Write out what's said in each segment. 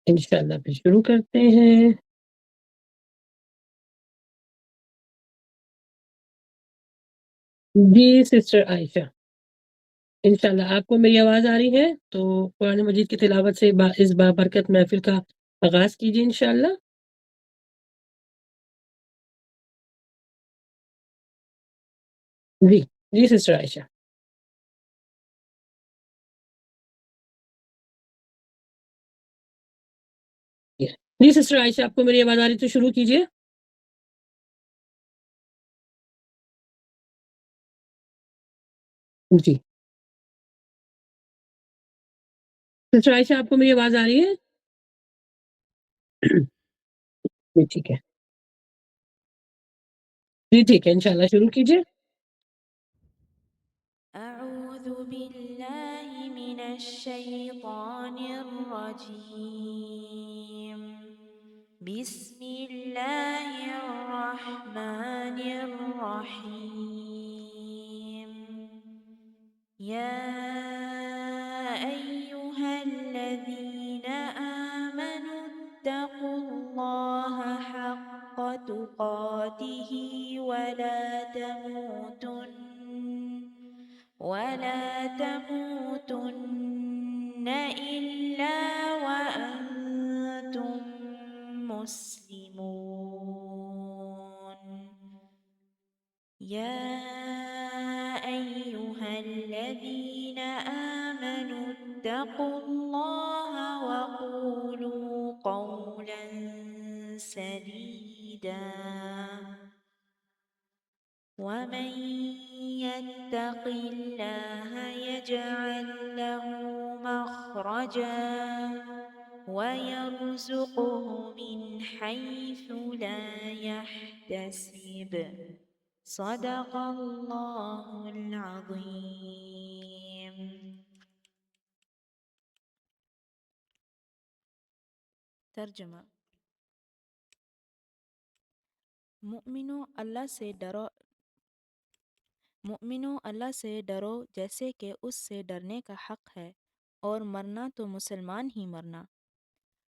انشاءاللہ پھر شروع کرتے ہیں۔ جی سسٹر عائشہ، انشاءاللہ آپ کو میری آواز آ رہی ہے تو قرآن مجید کی تلاوت سے اس بابرکت محفل کا آغاز کیجیے انشاءاللہ۔ جی جی سسٹر عائشہ۔ جی سسٹر عائشہ، آپ کو میری آواز آ رہی تو شروع کیجیے۔ جی سسٹر عائشہ، آپ کو میری آواز آ رہی ہے؟ جی ٹھیک ہے، جی ٹھیک ہے، انشاءاللہ شروع کیجیے۔ أعوذ بالله من الشيطان الرجيم بسم الله الرحمن الرحيم يا أيها الذين آمنوا اتقوا الله حق تقاته ولا تموتن إلا وأنتم مسلمون يا أيها الذين آمنوا اتقوا الله وقولوا قولا سديدا ومن يتق الله يجعل له مخرجا ويرزقه من حيث لا يحتسب صدق الله العظيم۔ ترجمہ: مؤمنوں اللہ سے ڈرو جیسے کہ اس سے ڈرنے کا حق ہے، اور مرنا تو مسلمان ہی مرنا۔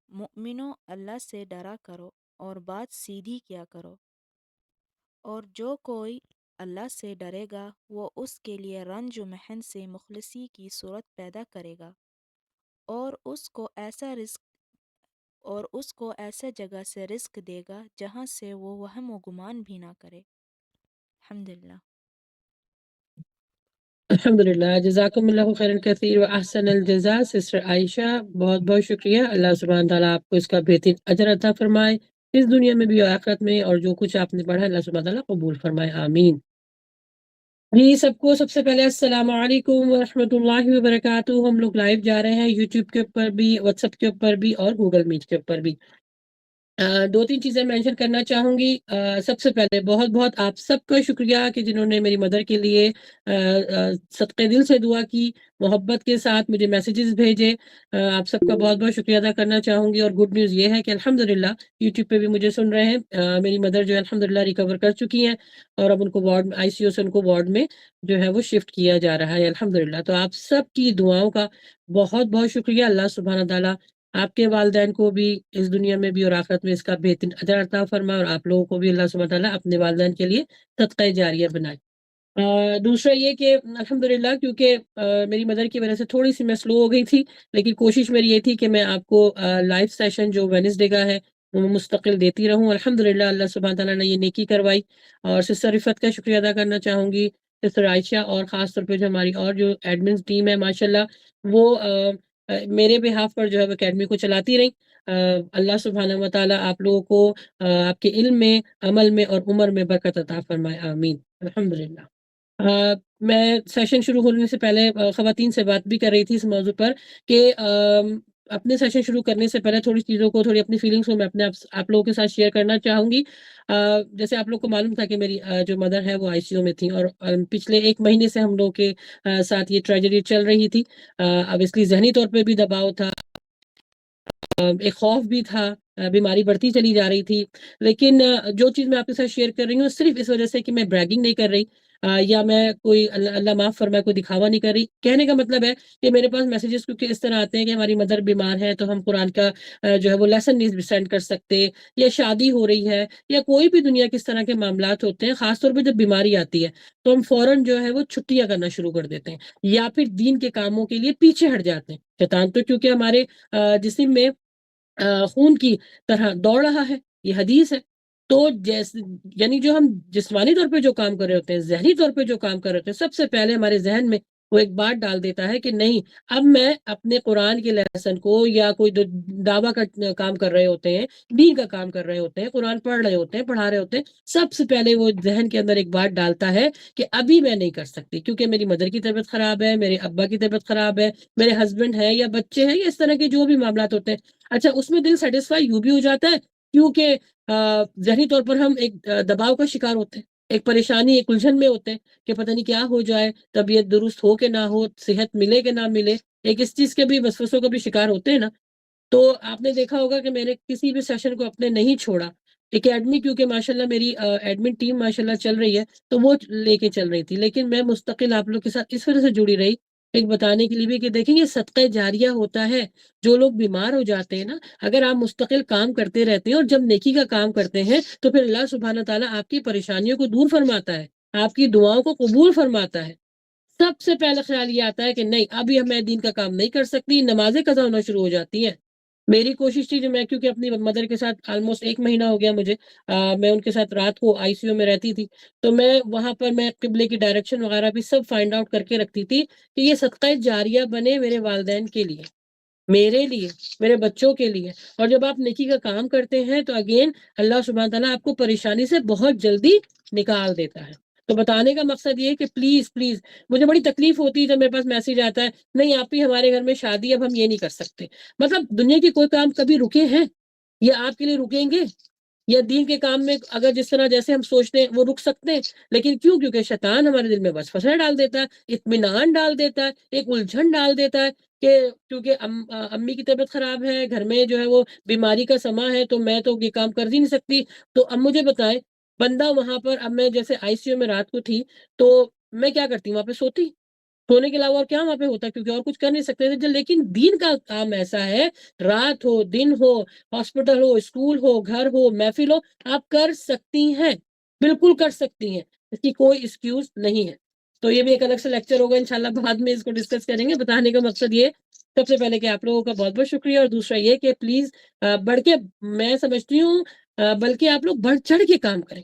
مؤمنوں اللہ سے ڈرا کرو اور بات سیدھی کیا کرو، اور جو کوئی اللہ سے ڈرے گا وہ اس کے لیے رنج و محن سے مخلصی کی صورت پیدا کرے گا، اور اس کو ایسے جگہ سے رزق دے گا جہاں سے وہ وہم و گمان بھی نہ کرے۔ الحمدللہ۔ الحمدللہ، جزاکم اللہ خیر کثیر و احسن الجزاء سسٹر عائشہ، بہت بہت شکریہ۔ اللہ سبحانہ تعالیٰ آپ کو اس کا بہترین اجر عطا فرمائے اس دنیا میں بھی اور آخرت میں، اور جو کچھ آپ نے پڑھا اللہ سبحانہ تعالیٰ قبول فرمائے، آمین۔ جی سب کو سب سے پہلے السلام علیکم ورحمۃ اللہ وبرکاتہ۔ ہم لوگ لائیو جا رہے ہیں یوٹیوب کے اوپر بھی، واٹس ایپ کے اوپر بھی، اور گوگل میٹ کے اوپر بھی۔ دو تین چیزیں مینشن کرنا چاہوں گی۔ سب سے پہلے بہت بہت آپ سب کا شکریہ کہ جنہوں نے میری مدر کے لیے صدقے دل سے دعا کی، محبت کے ساتھ مجھے میسیجز بھیجے۔ آپ سب کا بہت بہت شکریہ ادا کرنا چاہوں گی۔ اور گڈ نیوز یہ ہے کہ الحمدللہ یوٹیوب پہ بھی مجھے سن رہے ہیں۔ میری مدر جو ہے الحمدللہ ریکور کر چکی ہیں، اور اب ان کو وارڈ آئی سی یو سے ان کو وارڈ میں جو ہے وہ شفٹ کیا جا رہا ہے الحمدللہ۔ تو آپ سب کی دعاؤں کا بہت بہت شکریہ۔ اللہ سبحانہ تعالیٰ آپ کے والدین کو بھی اس دنیا میں بھی اور آخرت میں اس کا بہترین اجر عطا فرمائے، اور آپ لوگوں کو بھی اللہ سبحانہ تعالیٰ اپنے والدین کے لیے صدقہ جاریہ بنائے۔ دوسرا یہ کہ الحمدللہ کیونکہ میری مدر کی وجہ سے تھوڑی سی میں سلو ہو گئی تھی، لیکن کوشش میری یہ تھی کہ میں آپ کو لائیو سیشن جو وینسڈے کا ہے وہ مستقل دیتی رہوں۔ الحمدللہ اللہ سبحانہ تعالیٰ نے یہ نیکی کروائی، اور سسٹر رفت کا شکریہ ادا کرنا چاہوں گی، سسٹر عائشہ، اور خاص طور پہ جو ہماری اور جو ایڈمن ٹیم ہے ماشاءاللہ، وہ میرے بہاف پر جو ہے وہ اکیڈمی کو چلاتی رہی۔ اللہ سبحانہ و تعالیٰ آپ لوگوں کو آپ کے علم میں، عمل میں اور عمر میں برکت عطا فرمائے، آمین الحمدللہ۔ میں سیشن شروع ہونے سے پہلے خواتین سے بات بھی کر رہی تھی اس موضوع پر کہ اپنے سیشن شروع کرنے سے پہلے تھوڑی چیزوں کو، تھوڑی اپنی فیلنگس کو میں اپنے آپ لوگوں کے ساتھ شیئر کرنا چاہوں گی۔ جیسے آپ لوگ کو معلوم تھا کہ میری جو مدر ہے وہ آئی سی یو میں تھی، اور پچھلے 1 مہینے سے ہم لوگ کے ساتھ یہ ٹریجڈی چل رہی تھی۔ اب اس لیے ذہنی طور پہ بھی دباؤ تھا، ایک خوف بھی تھا، بیماری بڑھتی چلی جا رہی تھی۔ لیکن جو چیز میں آپ کے ساتھ شیئر کر رہی ہوں صرف اس وجہ سے کہ میں بریگنگ نہیں کر رہی، یا میں کوئی اللہ معاف فرمائے کوئی دکھاوا نہیں کر رہی. کہنے کا مطلب ہے کہ میرے پاس میسیجز کیونکہ اس طرح آتے ہیں کہ ہماری مدر بیمار ہے تو ہم قرآن کا جو ہے وہ لیسن نہیں سینڈ کر سکتے، یا شادی ہو رہی ہے، یا کوئی بھی دنیا کے اس طرح کے معاملات ہوتے ہیں، خاص طور پہ جب بیماری آتی ہے تو ہم فوراً جو ہے وہ چھٹیاں کرنا شروع کر دیتے ہیں، یا پھر دین کے کاموں کے لیے پیچھے ہٹ جاتے ہیں. شیطان تو کیونکہ ہمارے جسم میں خون کی طرح دوڑ رہا ہے، یہ حدیث ہے. تو جیسے یعنی جو ہم جسمانی طور پہ جو کام کر رہے ہوتے ہیں، ذہنی طور پہ جو کام کر رہے ہوتے ہیں، سب سے پہلے ہمارے ذہن میں وہ ایک بات ڈال دیتا ہے کہ نہیں، اب میں اپنے قرآن کے لیسن کو یا کوئی دعویٰ کا کام کر رہے ہوتے ہیں، دین کا کام کر رہے ہوتے ہیں، قرآن پڑھ رہے ہوتے ہیں، پڑھا رہے ہوتے ہیں، سب سے پہلے وہ ذہن کے اندر ایک بات ڈالتا ہے کہ ابھی میں نہیں کر سکتی کیونکہ میری مدر کی طبیعت خراب ہے، میرے ابا کی طبیعت خراب ہے، میرے ہسبینڈ ہے یا بچے ہیں، یا اس طرح کے جو بھی معاملات ہوتے ہیں. اچھا، اس میں دل سیٹسفائی یوں بھی ہو جاتا ہے کیونکہ ذہنی طور پر ہم ایک دباؤ کا شکار ہوتے ہیں، ایک پریشانی، ایک الجھن میں ہوتے ہیں کہ پتہ نہیں کیا ہو جائے، طبیعت درست ہو کہ نہ ہو، صحت ملے کہ نہ ملے، ایک اس چیز کے بھی وسوسوں کا بھی شکار ہوتے ہیں نا. تو آپ نے دیکھا ہوگا کہ میں نے کسی بھی سیشن کو اپنے نہیں چھوڑا. اکیڈمی کیونکہ ماشاءاللہ میری ایڈمن ٹیم ماشاءاللہ چل رہی ہے تو وہ لے کے چل رہی تھی، لیکن میں مستقل آپ لوگ کے ساتھ اس وجہ سے جڑی رہی، ایک بتانے کے لیے بھی کہ دیکھیں یہ صدقہ جاریہ ہوتا ہے. جو لوگ بیمار ہو جاتے ہیں نا، اگر آپ مستقل کام کرتے رہتے ہیں اور جب نیکی کا کام کرتے ہیں تو پھر اللہ سبحانہ تعالیٰ آپ کی پریشانیوں کو دور فرماتا ہے، آپ کی دعاؤں کو قبول فرماتا ہے. سب سے پہلا خیال یہ آتا ہے کہ نہیں، ابھی میں دین کا کام نہیں کر سکتی، نمازیں قضا ہونا شروع ہو جاتی ہیں. میری کوشش تھی جو میں کیونکہ اپنی مدر کے ساتھ آلموسٹ 1 مہینہ ہو گیا مجھے، میں ان کے ساتھ رات کو آئی سی یو میں رہتی تھی، تو میں وہاں پر میں قبلے کی ڈائریکشن وغیرہ بھی سب فائنڈ آؤٹ کر کے رکھتی تھی کہ یہ صدقہ جاریہ بنے میرے والدین کے لیے، میرے لیے، میرے بچوں کے لیے. اور جب آپ نیکی کا کام کرتے ہیں تو اگین اللہ سبحانہ تعالیٰ آپ کو پریشانی سے بہت جلدی نکال دیتا ہے. تو بتانے کا مقصد یہ ہے کہ پلیز پلیز، مجھے بڑی تکلیف ہوتی ہے جب میرے پاس میسج آتا ہے نہیں آپ ہی ہمارے گھر میں شادی، اب ہم یہ نہیں کر سکتے. مطلب دنیا کی کوئی کام کبھی رکے ہیں یا آپ کے لیے رکیں گے؟ یا دین کے کام میں اگر جس طرح جیسے ہم سوچتے ہیں وہ رک سکتے ہیں، لیکن کیونکہ شیطان ہمارے دل میں وسوسہ ڈال دیتا ہے، اطمینان ڈال دیتا ہے، ایک الجھن ڈال دیتا ہے کہ کیونکہ امی کی طبیعت خراب ہے، گھر میں جو ہے وہ بیماری کا سما ہے تو میں تو یہ کام کر ہی نہیں سکتی. تو اب مجھے بتائیں، بندہ وہاں پر، اب میں جیسے آئی سی یو میں رات کو تھی تو میں کیا کرتی، وہاں پہ سوتی، سونے کے علاوہ اور کیا وہاں پہ ہوتا کیونکہ اور کچھ کر نہیں سکتے تھے. لیکن دین کا کام ایسا ہے، رات ہو دن ہو، ہاسپٹل ہو، اسکول ہو، گھر ہو، محفل ہو، آپ کر سکتی ہیں، بالکل کر سکتی ہیں، اس کی کوئی ایکسکیوز نہیں ہے. تو یہ بھی ایک الگ سے لیکچر ہوگا انشاءاللہ، بعد میں اس کو ڈسکس کریں گے. بتانے کا مقصد یہ سب سے پہلے کہ آپ لوگوں کا بہت بہت شکریہ، اور دوسرا یہ کہ پلیز بڑھ کے، میں سمجھتی ہوں بلکہ آپ لوگ بڑھ چڑھ کے کام کریں.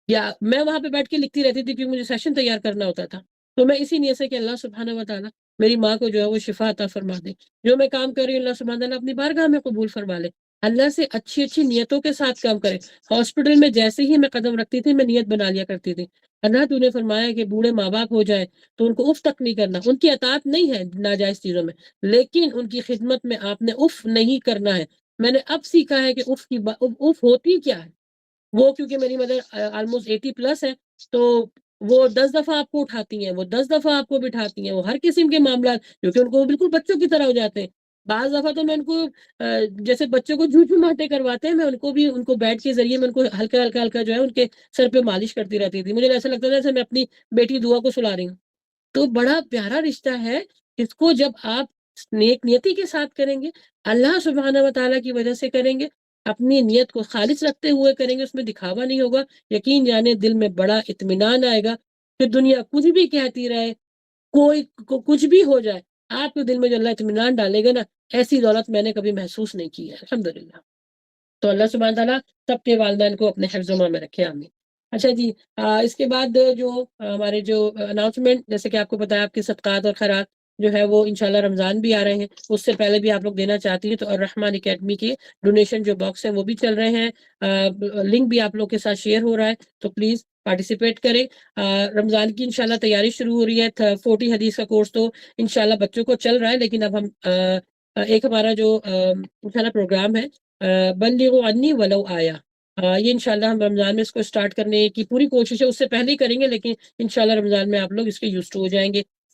یا میں وہاں پہ بیٹھ کے لکھتی رہتی تھی کیونکہ مجھے سیشن تیار کرنا ہوتا تھا، تو میں اسی نیت سے کہ اللہ سبحانہ و تعالیٰ میری ماں کو جو ہے وہ شفا عطا فرما دے، جو میں کام کر رہی ہوں اللہ سبحانہ تعالیٰ اپنی بارگاہ میں قبول فرما لے. اللہ سے اچھی اچھی نیتوں کے ساتھ کام کرے. ہاسپٹل میں جیسے ہی میں قدم رکھتی تھی میں نیت بنا لیا کرتی تھی، اللہ تو نے فرمایا کہ بوڑھے ماں باپ ہو جائے تو ان کو اف تک نہیں کرنا، ان کی اطاعت نہیں ہے ناجائز چیزوں میں، لیکن ان کی خدمت میں آپ نے اف نہیں کرنا ہے. میں نے اب سیکھا ہے کہ اف ہوتی کیا ہے. وہ کیونکہ میری مدر آلموسٹ 80+ ہے تو وہ 10 دفعہ آپ کو اٹھاتی ہیں، وہ 10 دفعہ آپ کو بٹھاتی ہیں، وہ ہر قسم کے معاملات کیونکہ ان کو بالکل بچوں کی طرح ہو جاتے ہیں. بعض دفعہ تو میں ان کو جیسے بچوں کو جھوٹ ماٹے کرواتے ہیں، میں ان کو بیٹ کے ذریعے میں ان کو ہلکا ہلکا ہلکا جو ہے ان کے سر پہ مالش کرتی رہتی تھی. مجھے ایسا لگتا تھا جیسے میں اپنی بیٹی دعا کو سلا رہی ہوں. تو بڑا پیارا رشتہ ہے، اس کو جب آپ نیک نیتی کے ساتھ کریں گے، اللہ سبحانہ و تعالیٰ کی وجہ سے کریں گے، اپنی نیت کو خالص رکھتے ہوئے کریں گے، اس میں دکھاوا نہیں ہوگا، یقین جانے دل میں بڑا اطمینان آئے گا. کہ دنیا کچھ بھی کہتی رہے، کوئی کچھ بھی ہو جائے، آپ کے دل میں جو اللہ اطمینان ڈالے گا نا، ایسی دولت میں نے کبھی محسوس نہیں کی ہے الحمدللہ. تو اللہ سبحانہ تعالیٰ سب کے والدین کو اپنے حفظ و ایمان میں رکھے، آمین. اچھا جی، اس کے بعد جو ہمارے جو اناؤنسمنٹ، جیسے کہ آپ کو پتا ہے آپ کے صدقات اور خیرات جو ہے وہ انشاءاللہ رمضان بھی آ رہے ہیں، اس سے پہلے بھی آپ لوگ دینا چاہتی ہیں تو الرحمن اکیڈمی کے ڈونیشن جو باکس ہیں وہ بھی چل رہے ہیں، لنک بھی آپ لوگ کے ساتھ شیئر ہو رہا ہے، تو پلیز پارٹیسپیٹ کریں. رمضان کی انشاءاللہ تیاری شروع ہو رہی ہے. 40 حدیث کا کورس تو انشاءاللہ بچوں کو چل رہا ہے، لیکن اب ہم ایک ہمارا جو انشاءاللہ پروگرام ہے بلغوا عنی ولو آیا، یہ انشاءاللہ ہم رمضان میں اس کو سٹارٹ کرنے کی پوری کوشش ہے، اس سے پہلے ہی کریں گے لیکن انشاءاللہ رمضان میں آپ لوگ اس کے یوز ٹو ہو جائیں گے.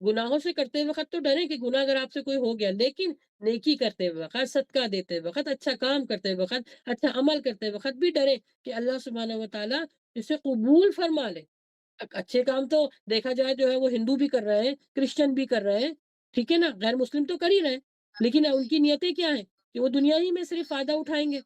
گناہوں سے کرتے وقت تو ڈریں کہ گناہ اگر آپ سے کوئی ہو گیا، لیکن نیکی کرتے وقت، صدقہ دیتے وقت، اچھا کام کرتے وقت، اچھا عمل کرتے وقت بھی ڈریں کہ اللہ سبحانہ و تعالیٰ اسے قبول فرما لے۔ اچھے کام تو دیکھا جائے جو ہے وہ ہندو بھی کر رہے ہیں، کرسچن بھی کر رہے ہیں، ٹھیک ہے نا، غیر مسلم تو کر ہی رہے ہیں، لیکن ان کی نیتیں کیا ہیں کہ وہ دنیا ہی میں صرف فائدہ اٹھائیں گے۔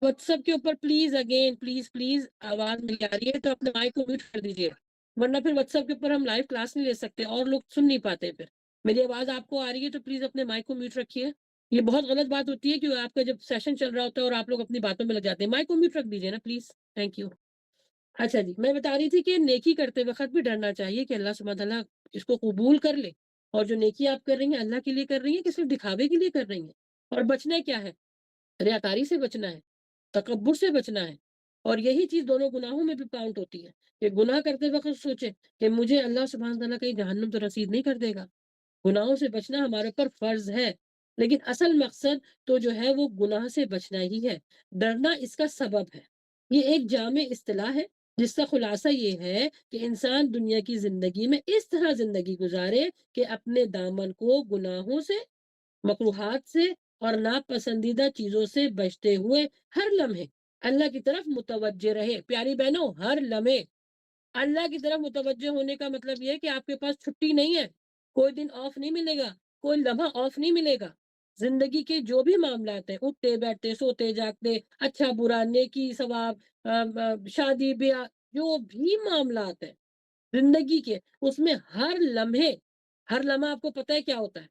واٹس ایپ کے اوپر پلیز اگین پلیز پلیز آواز نہیں آ رہی ہے تو اپنے مائک کو میوٹ کر دیجیے، ورنہ پھر واٹس ایپ کے اوپر ہم لائیو کلاس نہیں لے سکتے اور لوگ سن نہیں پاتے۔ پھر میری آواز آپ کو آ رہی ہے تو پلیز اپنے مائک کو میوٹ رکھیے۔ یہ بہت غلط بات ہوتی ہے کہ آپ کا جب سیشن چل رہا ہوتا ہے اور آپ لوگ اپنی باتوں میں لگ جاتے ہیں، مائک کو میوٹ رکھ دیجیے نا پلیز، تھینک یو۔ اچھا جی، میں بتا رہی تھی کہ نیکی کرتے وقت بھی ڈرنا چاہیے کہ اللہ سبحانہ تعالیٰ اس کو قبول کر لے، اور جو نیکی آپ کر رہی ہیں اللہ کے لیے کر رہی ہیں کہ صرف دکھاوے کے لیے کر رہی ہیں، اور بچنا کیا ہے، ریاکاری سے بچنا ہے، تکبر سے بچنا ہے، اور یہی چیز دونوں گناہوں میں بھی کاؤنٹ ہوتی ہے کہ گناہ کرتے وقت سوچیں کہ مجھے اللہ سبحانہ تعالیٰ کہیں جہنم تو رسید نہیں کر دے گا۔ گناہوں سے بچنا ہمارے اوپر فرض ہے، لیکن اصل مقصد تو جو ہے وہ گناہ سے بچنا ہی ہے، ڈرنا اس کا سبب ہے۔ یہ ایک جامع اصطلاح ہے جس کا خلاصہ یہ ہے کہ انسان دنیا کی زندگی میں اس طرح زندگی گزارے کہ اپنے دامن کو گناہوں سے، مکروہات سے اور ناپسندیدہ چیزوں سے بچتے ہوئے ہر لمحے اللہ کی طرف متوجہ رہے۔ پیاری بہنوں، ہر لمحے اللہ کی طرف متوجہ ہونے کا مطلب یہ ہے کہ آپ کے پاس چھٹی نہیں ہے، کوئی دن آف نہیں ملے گا، کوئی لمحہ آف نہیں ملے گا۔ زندگی کے جو بھی معاملات ہیں، اٹھتے بیٹھتے سوتے جاگتے، اچھا برا، نیکی ثواب، شادی بیاہ، جو بھی معاملات ہیں زندگی کے، اس میں ہر لمحہ آپ کو پتہ ہے کیا ہوتا ہے،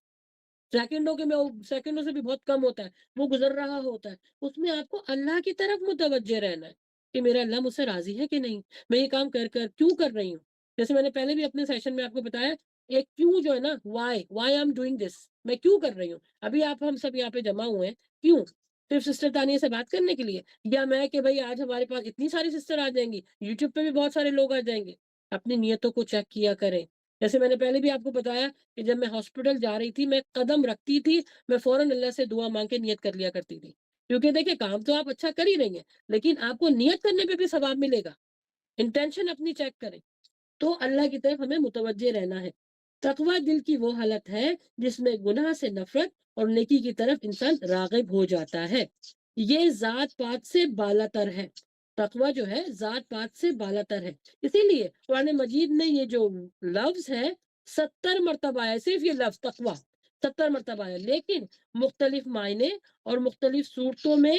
سیکنڈوں سے بھی بہت کم ہوتا ہے، وہ گزر رہا ہوتا ہے، اس میں آپ کو اللہ کی طرف متوجہ رہنا ہے کہ میرا اللہ مجھ سے راضی ہے کہ نہیں، میں یہ کام کیوں کر رہی ہوں۔ جیسے میں نے پہلے بھی اپنے سیشن میں آپ کو بتایا، ایک کیوں جو ہے نا، why I am doing this, میں کیوں کر رہی ہوں۔ ابھی ہم سب یہاں پہ جمع ہوئے ہیں کیوں؟ صرف سسٹر تانیہ سے بات کرنے کے لیے، یا میں کہ بھائی آج ہمارے پاس اتنی ساری سسٹر آ جائیں گی، یوٹیوب پہ بھی بہت سارے لوگ آ جائیں گے۔ اپنی نیتوں کو چیک کیا کریں۔ جیسے میں نے پہلے بھی آپ کو بتایا کہ جب میں ہاسپٹل جا رہی تھی، میں قدم رکھتی تھی، میں فوراً اللہ سے دعا مانگ کے نیت کر لیا کرتی تھی، کیونکہ دیکھیں کام تو آپ اچھا کر ہی رہی ہیں، لیکن آپ کو نیت کرنے پہ بھی ثواب ملے گا۔ انٹینشن اپنی چیک کریں، تو اللہ کی طرف ہمیں متوجہ رہنا ہے۔ تقوی دل کی وہ حالت ہے جس میں گناہ سے نفرت اور نیکی کی طرف انسان راغب ہو جاتا ہے۔ یہ ذات پات سے بالا تر ہے، تقوی جو ہے ذات پات سے بالا تر ہے۔ اسی لیے قرآن مجید میں یہ جو لفظ ہے 70 مرتبہ ہے، صرف یہ لفظ تقوی 70 مرتبہ ہے، لیکن مختلف معنی اور مختلف صورتوں میں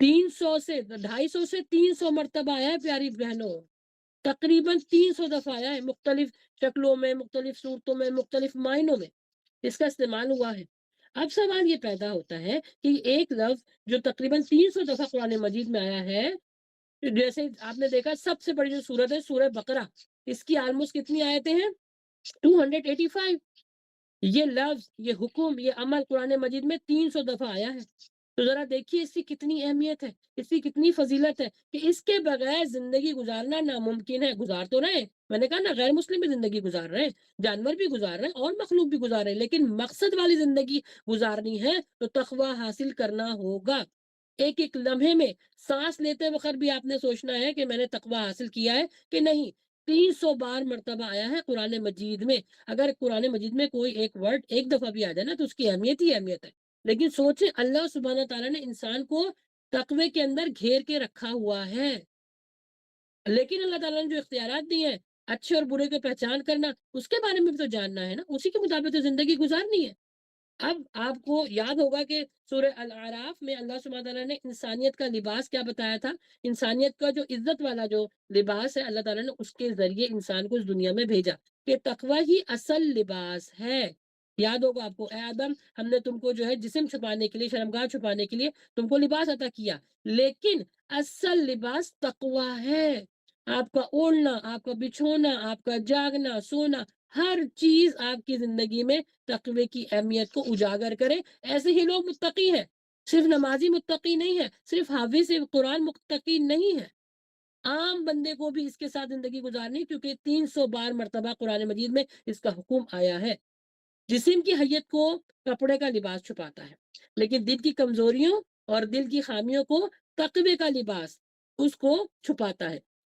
250 سے 300 مرتبہ آیا ہے پیاری بہنوں، تقریباً 300 دفعہ آیا ہے، مختلف شکلوں میں، مختلف صورتوں میں، مختلف معنوں میں اس کا استعمال ہوا ہے۔ اب سوال یہ پیدا ہوتا ہے کہ ایک لفظ جو تقریباً 300 دفعہ قرآن مجید میں آیا ہے، جیسے آپ نے دیکھا سب سے بڑی جو سورت ہے سورہ بقرہ، اس کی آلموسٹ کتنی آیتیں ہیں؟ 285۔ یہ لفظ، یہ حکم، یہ عمل قرآن مجید میں 300 دفعہ آیا ہے۔ تو ذرا دیکھیے اس کی کتنی اہمیت ہے، اس کی کتنی فضیلت ہے کہ اس کے بغیر زندگی گزارنا ناممکن ہے۔ گزار تو رہے، میں نے کہا نا، غیر مسلم بھی زندگی گزار رہے ہیں، جانور بھی گزار رہے ہیں اور مخلوق بھی گزار رہے ہیں، لیکن مقصد والی زندگی گزارنی ہے تو تقوی حاصل کرنا ہوگا۔ ایک ایک لمحے میں سانس لیتے وقت بھی آپ نے سوچنا ہے کہ میں نے تقوی حاصل کیا ہے کہ نہیں۔ 300 بار مرتبہ آیا ہے قرآن مجید میں۔ اگر قرآن مجید میں کوئی ایک ورڈ ایک دفعہ بھی آ جائے نا تو اس کی اہمیت ہی اہمیت ہے، لیکن سوچیں اللہ سبحانہ تعالیٰ نے انسان کو تقوی کے اندر گھیر کے رکھا ہوا ہے، لیکن اللہ تعالیٰ نے جو اختیارات دیے ہیں، اچھے اور برے کو پہچان کرنا، اس کے بارے میں بھی تو جاننا ہے نا، اسی کے مطابق تو زندگی گزارنی ہے۔ اب آپ کو یاد ہوگا کہ سورہ الاعراف میں اللہ سبحانہ تعالیٰ نے انسانیت کا لباس کیا بتایا تھا، انسانیت کا جو عزت والا جو لباس ہے، اللہ تعالیٰ نے اس کے ذریعے انسان کو اس دنیا میں بھیجا کہ تقوی ہی اصل لباس ہے۔ یاد ہوگا آپ کو، اے آدم، ہم نے تم کو جو ہے جسم چھپانے کے لیے، شرمگاہ چھپانے کے لیے تم کو لباس عطا کیا، لیکن اصل لباس تقوی ہے۔ آپ کا اوڑھنا، آپ کا بچھونا، آپ کا جاگنا، سونا، ہر چیز آپ کی زندگی میں تقوی کی اہمیت کو اجاگر کرے۔ ایسے ہی لوگ متقی ہیں، صرف نمازی متقی نہیں ہے، صرف حافظ قرآن متقی نہیں ہے، عام بندے کو بھی اس کے ساتھ زندگی گزارنی، کیونکہ 300 بار مرتبہ قرآن مجید میں اس کا حکم آیا ہے۔ جسم کی حیت کو کپڑے کا لباس چھپاتا ہے، لیکن دل کی کمزوریوں اور دل کی خامیوں کو تقوی کا لباس اس کو چھپاتا ہے۔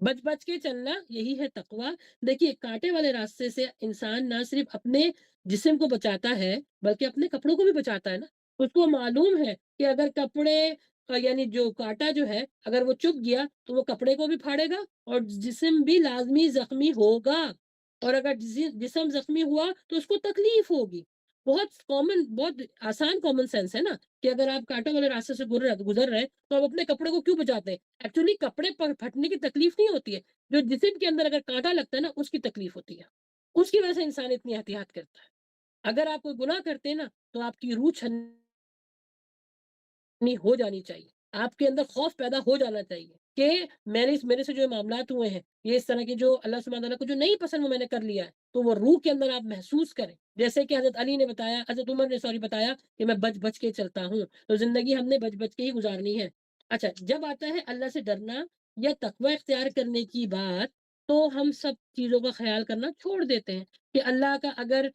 بچ بچ کے چلنا یہی ہے تقوی۔ دیکھیے کانٹے والے راستے سے انسان نہ صرف اپنے جسم کو بچاتا ہے بلکہ اپنے کپڑوں کو بھی بچاتا ہے نا۔ اس کو معلوم ہے کہ اگر کپڑے یعنی جو کانٹا جو ہے اگر وہ چبھ گیا تو وہ کپڑے کو بھی پھاڑے گا اور جسم بھی لازمی زخمی ہوگا، اور اگر جسم زخمی ہوا تو اس کو تکلیف ہوگی۔ بہت کامن، بہت آسان کامن سینس ہے نا کہ اگر آپ کانٹوں والے راستے سے گزر رہے ہیں تو آپ اپنے کپڑے کو کیوں بچاتے ہیں؟ ایکچولی کپڑے پر پھٹنے کی تکلیف نہیں ہوتی ہے، جو جسم کے اندر اگر کانٹا لگتا ہے نا اس کی تکلیف ہوتی ہے، اس کی وجہ سے انسان اتنی احتیاط کرتا ہے۔ اگر آپ کوئی گناہ کرتے ہیں نا تو آپ کی روح ہو جانی چاہیے، آپ کے اندر خوف پیدا ہو جانا چاہیے کہ میرے سے جو معاملات ہوئے ہیں، یہ اس طرح کے جو اللہ سبحانہ تعالیٰ کو جو نہیں پسند وہ میں نے کر لیا ہے، تو وہ روح کے اندر آپ محسوس کریں۔ جیسے کہ حضرت علی نے بتایا، حضرت عمر نے بتایا کہ میں بچ بچ کے چلتا ہوں، تو زندگی ہم نے بچ بچ کے ہی گزارنی ہے۔ اچھا، جب آتا ہے اللہ سے ڈرنا یا تقوی اختیار کرنے کی بات، تو ہم سب چیزوں کا خیال کرنا چھوڑ دیتے ہیں کہ اللہ کا اگر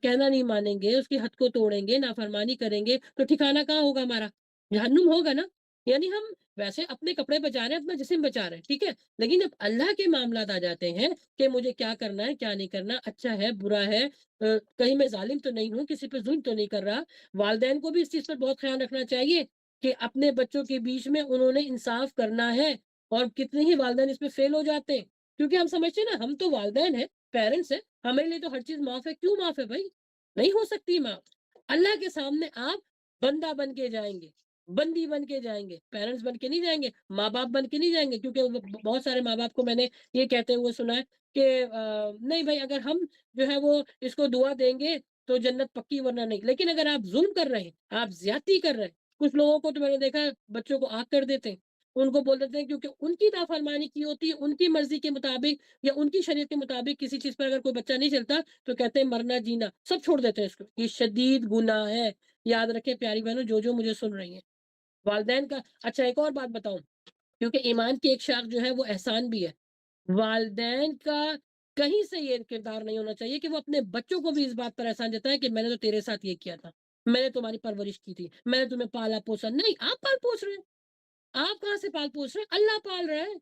کہنا نہیں مانیں گے، اس کی حد کو توڑیں گے، نافرمانی کریں گے تو ٹھکانہ کہاں ہوگا ہمارا؟ جہنم ہوگا نا۔ یعنی ہم ویسے اپنے کپڑے بچا رہے ہیں، اپنا جسم بچا رہے ہیں، ٹھیک ہے، لیکن جب اللہ کے معاملات آ جاتے ہیں کہ مجھے کیا کرنا ہے کیا نہیں کرنا، اچھا ہے برا ہے، کہیں میں ظالم تو نہیں ہوں، کسی پہ ظلم تو نہیں کر رہا۔ والدین کو بھی اس چیز پر بہت خیال رکھنا چاہیے کہ اپنے بچوں کے بیچ میں انہوں نے انصاف کرنا ہے، اور کتنے ہی والدین اس پہ فیل ہو جاتے ہیں کیونکہ ہم سمجھتے ہیں نا ہم تو والدین ہیں، پیرنٹس ہیں، ہمارے لیے تو ہر چیز معاف ہے۔ کیوں معاف ہے بھائی؟ نہیں ہو سکتی معاف۔ اللہ کے سامنے آپ بندہ بن کے جائیں گے، بندی بن کے جائیں گے، پیرنٹس بن کے نہیں جائیں گے، ماں باپ بن کے نہیں جائیں گے، کیونکہ بہت سارے ماں باپ کو میں نے یہ کہتے ہوئے سنا ہے کہ نہیں بھائی اگر ہم جو ہے وہ اس کو دعا دیں گے تو جنت پکی ورنہ نہیں۔ لیکن اگر آپ ظلم کر رہے ہیں، آپ زیادتی کر رہے ہیں، کچھ لوگوں کو تو میں نے دیکھا ہے بچوں کو آگ کر دیتے ہیں، ان کو بول دیتے ہیں کیونکہ ان کی نافرمانی کی ہوتی ہے، ان کی مرضی کے مطابق یا ان کی شریعت کے مطابق کسی چیز پر اگر کوئی بچہ نہیں چلتا تو کہتے ہیں مرنا جینا سب چھوڑ دیتے ہیں اس کو۔ یہ شدید گناہ ہے، یاد رکھیں پیاری بہنوں جو مجھے سن رہی ہیں والدین کا۔ اچھا ایک اور بات بتاؤں، کیونکہ ایمان کی ایک شاخ جو ہے وہ احسان بھی ہے، والدین کا کہیں سے یہ کردار نہیں ہونا چاہیے کہ وہ اپنے بچوں کو بھی اس بات پر احسان جتائے کہ میں نے تو تیرے ساتھ یہ کیا تھا، میں نے تمہاری پرورش کی تھی، میں نے تمہیں پالا پوسا۔ نہیں، آپ پال پوس رہے ہیں، آپ کہاں سے پال پوس رہے ہیں؟ اللہ پال رہا ہے،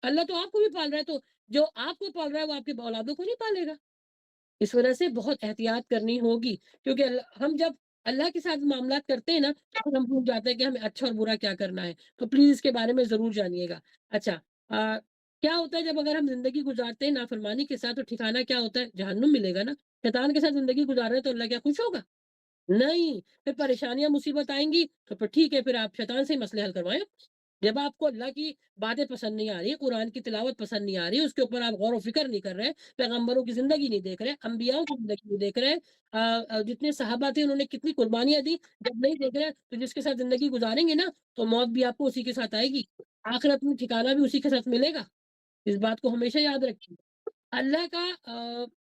اللہ تو آپ کو بھی پال رہا ہے، تو جو آپ کو پال رہا ہے وہ آپ کے اولادوں کو نہیں پالے گا؟ اس وجہ سے بہت احتیاط کرنی ہوگی، کیونکہ ہم جب اللہ کے ساتھ معاملات کرتے ہیں نا تو ہم بھول جاتے ہیں کہ ہمیں اچھا اور برا کیا کرنا ہے۔ تو پلیز اس کے بارے میں ضرور جانیے گا۔ اچھا، کیا ہوتا ہے جب اگر ہم زندگی گزارتے ہیں نافرمانی کے ساتھ تو ٹھکانہ کیا ہوتا ہے؟ جہنم ملے گا نا۔ شیطان کے ساتھ زندگی گزار رہے ہیں تو اللہ کیا خوش ہوگا؟ نہیں، پھر پریشانیاں مصیبت آئیں گی تو پھر ٹھیک ہے، پھر آپ شیطان سے ہی مسئلے حل کروائیں۔ جب آپ کو اللہ کی باتیں پسند نہیں آ رہی، قرآن کی تلاوت پسند نہیں آ رہی، اس کے اوپر آپ غور و فکر نہیں کر رہے، پیغمبروں کی زندگی نہیں دیکھ رہے، انبیاء کی زندگی نہیں دیکھ رہے، جتنے صحابہ تھے انہوں نے کتنی قربانیاں دی، جب نہیں دیکھ رہے تو جس کے ساتھ زندگی گزاریں گے نا تو موت بھی آپ کو اسی کے ساتھ آئے گی، آخرت میں ٹھکانہ بھی اسی کے ساتھ ملے گا۔ اس بات کو ہمیشہ یاد رکھیے۔ اللہ کا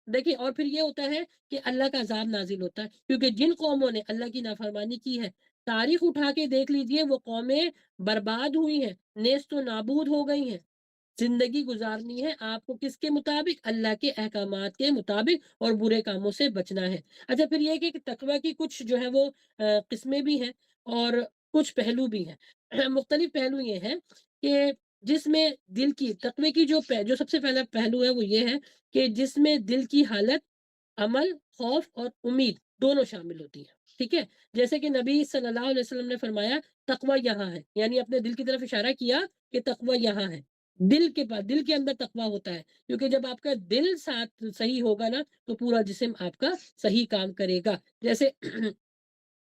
دیکھیے، اور پھر یہ ہوتا ہے کہ اللہ کا عذاب نازل ہوتا ہے، کیونکہ جن قوموں نے اللہ کی نافرمانی کی ہے، تاریخ اٹھا کے دیکھ لیجئے، وہ قومیں برباد ہوئی ہیں، نیست و نابود ہو گئی ہیں۔ زندگی گزارنی ہے آپ کو کس کے مطابق؟ اللہ کے احکامات کے مطابق، اور برے کاموں سے بچنا ہے۔ اچھا، پھر یہ کہ تقوی کی کچھ جو ہے وہ قسمیں بھی ہیں اور کچھ پہلو بھی ہیں۔ مختلف پہلو یہ ہیں کہ جس میں دل کی تقوی کی جو سب سے پہلا پہلو ہے وہ یہ ہے کہ جس میں دل کی حالت، عمل، خوف اور امید دونوں شامل ہوتی ہیں، ٹھیک ہے؟ جیسے کہ نبی صلی اللہ علیہ وسلم نے فرمایا تقوی یہاں ہے، یعنی اپنے دل کی طرف اشارہ کیا کہ تقوی یہاں ہے، دل کے پاس، دل کے اندر تقوی ہوتا ہے، کیونکہ جب آپ کا دل ساتھ صحیح ہوگا نا تو پورا جسم آپ کا صحیح کام کرے گا۔ جیسے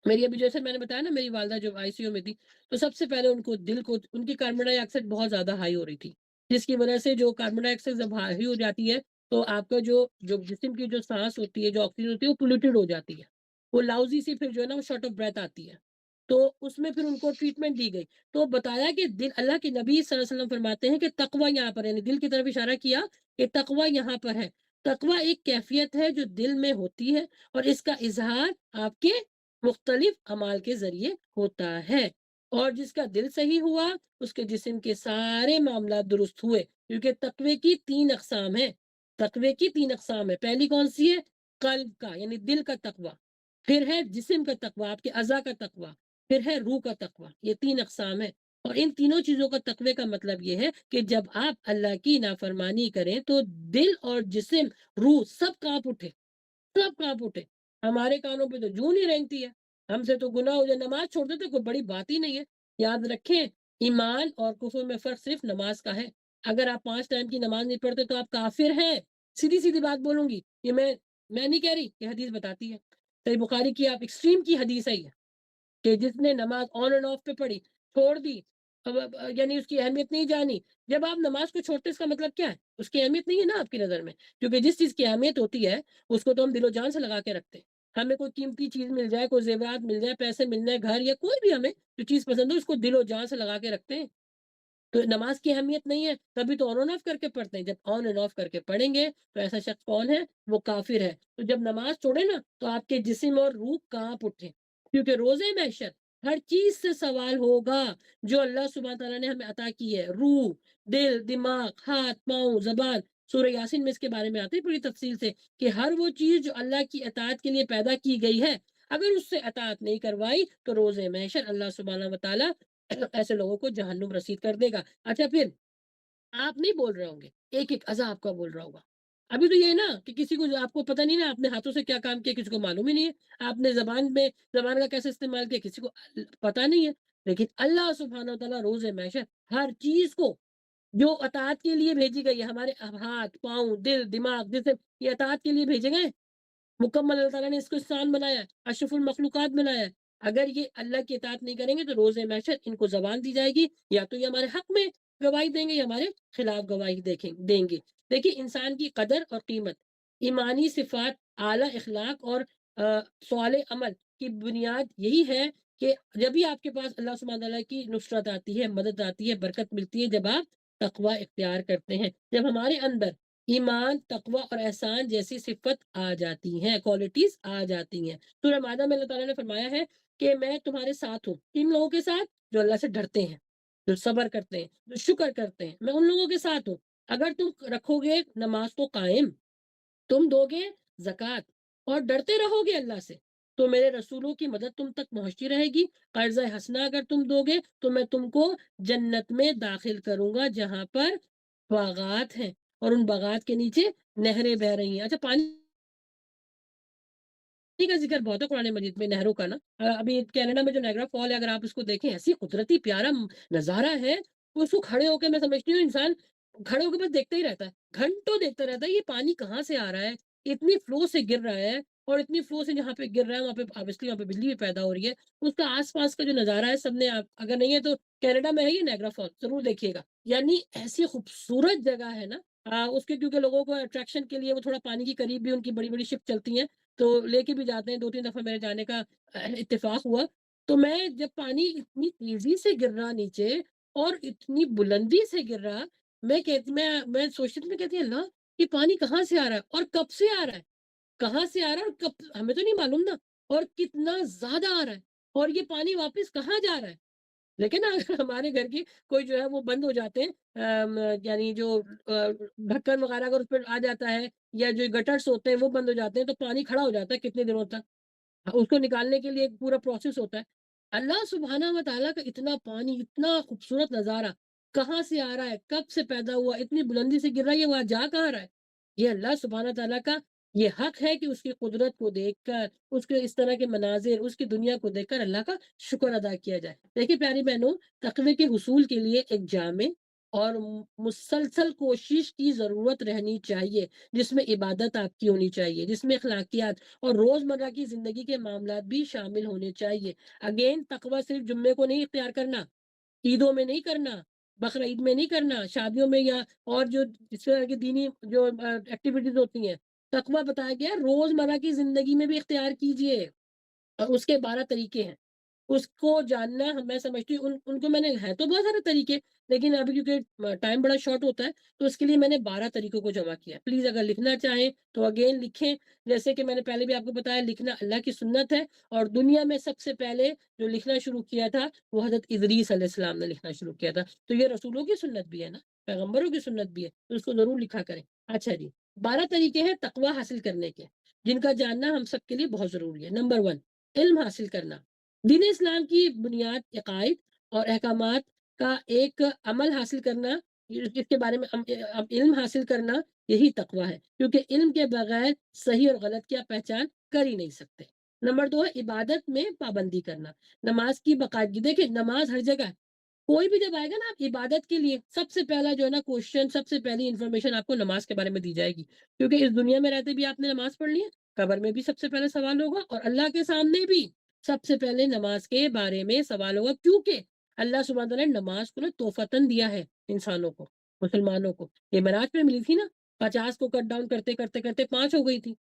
میری ابھی جیسے میں نے بتایا نا میری والدہ جو آئی سی یو میں تھی تو سب سے پہلے ان کو دل کو ان کی کاربن ڈائی آکسائڈ بہت زیادہ ہائی ہو رہی تھی، جس کی وجہ سے جو کاربن ڈائی آکسائڈ جب ہائی ہو جاتی ہے تو آپ کا جو جسم کی جو سانس ہوتی ہے، جو آکسیجن ہوتی ہے وہ پولیوٹیڈ ہو جاتی ہے، وہ لاؤزی سی پھر جو ہے نا وہ شارٹ آف بریتھ آتی ہے، تو اس میں پھر ان کو ٹریٹمنٹ دی گئی۔ تو بتایا کہ دل، اللہ کے نبی صلی اللہ علیہ وسلم فرماتے ہیں کہ تقوی یہاں پر، یعنی دل کی طرف اشارہ کیا کہ تقوی یہاں پر ہے۔ تقوی ایک کیفیت ہے جو دل میں ہوتی ہے اور اس کا اظہار آپ کے مختلف اعمال کے ذریعے ہوتا ہے، اور جس کا دل صحیح ہوا اس کے جسم کے سارے معاملات درست ہوئے، کیونکہ تقوی کی 3 اقسام ہیں۔ تقوی کی 3 اقسام ہے۔ پہلی کون سی ہے؟ قلب کا، یعنی دل کا تقوی، پھر ہے جسم کا تقوی، آپ کے اعضاء کا تقوی، پھر ہے روح کا تقوی۔ یہ 3 اقسام ہے۔ اور ان تینوں چیزوں کا تقوی کا مطلب یہ ہے کہ جب آپ اللہ کی نافرمانی کریں تو دل اور جسم، روح سب کانپ اٹھے، سب کانپ اٹھے۔ ہمارے کانوں پہ تو جوں نہیں رینگتی ہے، ہم سے تو گناہ ہو جائے، نماز چھوڑ دے تو کوئی بڑی بات ہی نہیں ہے۔ یاد رکھیں، ایمان اور کفر میں فرق صرف نماز کا ہے۔ اگر آپ 5 ٹائم کی نماز نہیں پڑھتے تو آپ کافر ہیں، سیدھی سیدھی بات بولوں گی، یہ میں نہیں کہہ رہی، یہ حدیث بتاتی ہے۔ صحیح بخاری کی آپ ایکسٹریم کی حدیث ہے یہ، کہ جس نے نماز آن اینڈ آف پہ پڑھی، چھوڑ دی، یعنی اس کی اہمیت نہیں جانی۔ جب آپ نماز کو چھوڑتے اس کا مطلب کیا ہے؟ اس کی اہمیت نہیں ہے نا آپ کی نظر میں، کیونکہ جس چیز کی اہمیت ہوتی ہے اس کو تو ہم دل و جان سے لگا کے رکھتے ہیں۔ ہمیں کوئی قیمتی چیز مل جائے، کوئی زیورات مل جائے، پیسے مل جائے، گھر یا کوئی بھی ہمیں جو چیز پسند ہو، اس کو دل و جان سے لگا کے رکھتے ہیں۔ تو نماز کی اہمیت نہیں ہے، تبھی تو آن اینڈ آف کر کے پڑھتے ہیں۔ جب آن اینڈ آف کر کے پڑھیں گے تو ایسا شخص کون ہے؟ وہ کافر ہے۔ تو جب نماز چھوڑے نا تو آپ کے جسم اور روح کانپ اٹھے، کیونکہ روز محشر ہر چیز سے سوال ہوگا جو اللہ سبحانہ تعالیٰ نے ہمیں عطا کی ہے، روح، دل، دماغ، ہاتھ، پاؤں، زبان۔ سورہ یاسین میں اس کے بارے میں آتے ہیں پوری تفصیل سے کہ ہر وہ چیز جو اللہ کی اطاعت کے لیے پیدا کی گئی ہے، اگر اس سے اطاعت نہیں کروائی تو روز محشر اللہ سبحانہ تعالیٰ ایسے لوگوں کو جہنم رسید کر دے گا۔ اچھا، پھر آپ نہیں بول رہے ہوں گے، ایک ایک اعضا آپ کا بول رہا ہوگا۔ ابھی تو یہ ہے نا کہ کسی کو، آپ کو پتہ نہیں نا آپ نے ہاتھوں سے کیا کام کیا، کسی کو معلوم ہی نہیں ہے، آپ نے زبان کا کیسے استعمال کیا کسی کو پتہ نہیں ہے۔ لیکن اللہ سبحانہ و تعالیٰ روز محشر ہر چیز کو جو اطاعت کے لیے بھیجی گئی ہے، ہمارے ہاتھ، پاؤں، دل، دماغ، جسم، یہ اطاعت کے لیے بھیجے گئے، مکمل اللہ تعالیٰ نے اس کو انسان بنایا ہے، اشرف المخلوقات بنایا ہے۔ اگر یہ اللہ کی اطاعت نہیں کریں گے تو روز محشر ان کو زبان دی جائے گی، یا تو یہ ہمارے حق میں گواہی دیں گے یا ہمارے خلاف گواہی دیں گے۔ دیکھیے، انسان کی قدر اور قیمت، ایمانی صفات، اعلیٰ اخلاق اور صالح عمل کی بنیاد یہی ہے کہ جب بھی آپ کے پاس اللہ سبحانہ تعالیٰ کی نصرت آتی ہے، مدد آتی ہے، برکت ملتی ہے، جب آپ تقوی اختیار کرتے ہیں، جب ہمارے اندر ایمان، تقوی اور احسان جیسی صفت آ جاتی ہیں، کوالٹیز آ جاتی ہیں۔ سورہ مائدہ میں اللہ تعالیٰ نے فرمایا ہے کہ میں تمہارے ساتھ ہوں، ان لوگوں کے ساتھ جو اللہ سے ڈرتے ہیں، جو صبر کرتے ہیں، جو شکر کرتے ہیں، میں ان لوگوں کے ساتھ ہوں۔ اگر تم رکھو گے نماز کو قائم، تم دو گے زکوٰۃ اور ڈرتے رہو گے اللہ سے، تو میرے رسولوں کی مدد تم تک پہنچتی رہے گی۔ قرض حسنہ اگر تم دو گے تو میں تم کو جنت میں داخل کروں گا جہاں پر باغات ہیں اور ان باغات کے نیچے نہریں بہ رہی ہیں۔ اچھا، پانی کا ذکر بہت ہے قرآن مجید میں، نہروں کا نا، ابھی کینیڈا میں جو نیاگرا فال ہے، اگر آپ اس کو دیکھیں، ایسی قدرتی پیارا نظارہ ہے، اس کو کھڑے ہو کے میں سمجھتی ہوں انسان کھڑے ہو کے بس دیکھتا ہی رہتا ہے، گھنٹوں دیکھتا رہتا ہے، یہ پانی کہاں سے آ رہا ہے، اتنی فلو سے گر رہا ہے، اور اتنی فلو سے جہاں پہ گر رہا ہے وہاں پہ obviously وہاں پہ بجلی بھی پیدا ہو رہی ہے۔ اس کا آس پاس کا جو نظارہ ہے، سب نے اگر نہیں ہے تو کینیڈا میں ہے یہ نیاگرا فال، ضرور دیکھیے گا۔ یعنی ایسی خوبصورت جگہ ہے نا، اس کے کیونکہ لوگوں کو اٹریکشن کے لیے وہ تھوڑا پانی کی قریب بھی ان کی بڑی بڑی شپ چلتی ہیں، تو لے کے بھی جاتے ہیں، 2-3 دفعہ میرے جانے کا اتفاق ہوا۔ تو میں جب پانی اتنی تیزی سے گر رہا نیچے اور اتنی بلندی سے گر رہا، میں سوچتی تھی، میں کہتی اللہ، یہ پانی کہاں سے آ رہا ہے اور کب سے آ رہا ہے، کہاں سے آ رہا ہے اور کب، ہمیں تو نہیں معلوم نا، اور کتنا زیادہ آ رہا ہے، اور یہ پانی واپس کہاں جا رہا ہے۔ لیکن اگر ہمارے گھر کی کوئی جو ہے وہ بند ہو جاتے ہیں، یعنی جو ڈھکن وغیرہ اگر اس پہ آ جاتا ہے، یا جو گٹرس ہوتے ہیں وہ بند ہو جاتے ہیں، تو پانی کھڑا ہو جاتا ہے کتنے دنوں تک، اس کو نکالنے کے لیے ایک پورا پروسیس ہوتا ہے۔ اللہ سبحانہ و تعالیٰ کا اتنا پانی، اتنا خوبصورت نظارہ کہاں سے آ رہا ہے، کب سے پیدا ہوا، اتنی بلندی سے گر رہا ہے، یہ وہاں جا کہاں رہا ہے؟ یہ اللہ سبحانہ تعالیٰ کا یہ حق ہے کہ اس کی قدرت کو دیکھ کر، اس کے اس طرح کے مناظر، اس کی دنیا کو دیکھ کر اللہ کا شکر ادا کیا جائے۔ دیکھیے پیاری بہنوں، تقوی کے حصول کے لیے ایک جامع اور مسلسل کوشش کی ضرورت رہنی چاہیے، جس میں عبادت آپ کی ہونی چاہیے، جس میں اخلاقیات اور روزمرہ کی زندگی کے معاملات بھی شامل ہونے چاہیے۔ اگین، تقوی صرف جمعے کو نہیں اختیار کرنا، عیدوں میں نہیں کرنا، بقرہ عید میں نہیں کرنا، شادیوں میں یا اور جو اس طرح کی دینی جو ایکٹیویٹیز ہوتی ہیں۔ تقوی بتایا گیا روزمرہ کی زندگی میں بھی اختیار کیجئے، اور اس کے 12 طریقے ہیں۔ اس کو جاننا میں سمجھتی ہوں، ان کو میں نے، ہے تو بہت سارے طریقے، لیکن ابھی کیونکہ ٹائم بڑا شارٹ ہوتا ہے تو اس کے لیے میں نے 12 طریقوں کو جمع کیا۔ پلیز اگر لکھنا چاہیں تو اگین لکھیں، جیسے کہ میں نے پہلے بھی آپ کو بتایا، لکھنا اللہ کی سنت ہے، اور دنیا میں سب سے پہلے جو لکھنا شروع کیا تھا وہ حضرت ادریس علیہ السلام نے لکھنا شروع کیا تھا، تو یہ رسولوں کی سنت بھی ہے نا، پیغمبروں کی سنت بھی ہے، تو اس کو ضرور لکھا کریں۔ اچھا جی، 12 طریقے ہیں تقوی حاصل کرنے کے، جن کا جاننا ہم سب کے لیے بہت ضروری ہے۔ نمبر 1، علم حاصل کرنا۔ دین اسلام کی بنیاد عقائد اور احکامات کا ایک عمل حاصل کرنا، جس کے بارے میں علم حاصل کرنا، یہی تقویٰ ہے، کیونکہ علم کے بغیر صحیح اور غلط کی آپ پہچان کر ہی نہیں سکتے۔ نمبر 2 ہے عبادت میں پابندی کرنا، نماز کی باقاعدگی۔ دیکھیں نماز ہر جگہ ہے، کوئی بھی جب آئے گا نا آپ عبادت کے لیے، سب سے پہلا جو ہے نا کوشچن، سب سے پہلی انفارمیشن آپ کو نماز کے بارے میں دی جائے گی، کیونکہ اس دنیا میں رہتے بھی آپ نے نماز پڑھ لی ہے، قبر میں بھی سب سے پہلے سوال ہوگا، اور اللہ کے سامنے بھی سب سے پہلے نماز کے بارے میں سوال ہوگا، کیونکہ اللہ سبحانہ تعالیٰ نے نماز کو نا توفتاً دیا ہے انسانوں کو، مسلمانوں کو۔ یہ معراج پہ ملی تھی نا، 50 کو کٹ ڈاؤن کرتے کرتے کرتے 5 ہو گئی تھی۔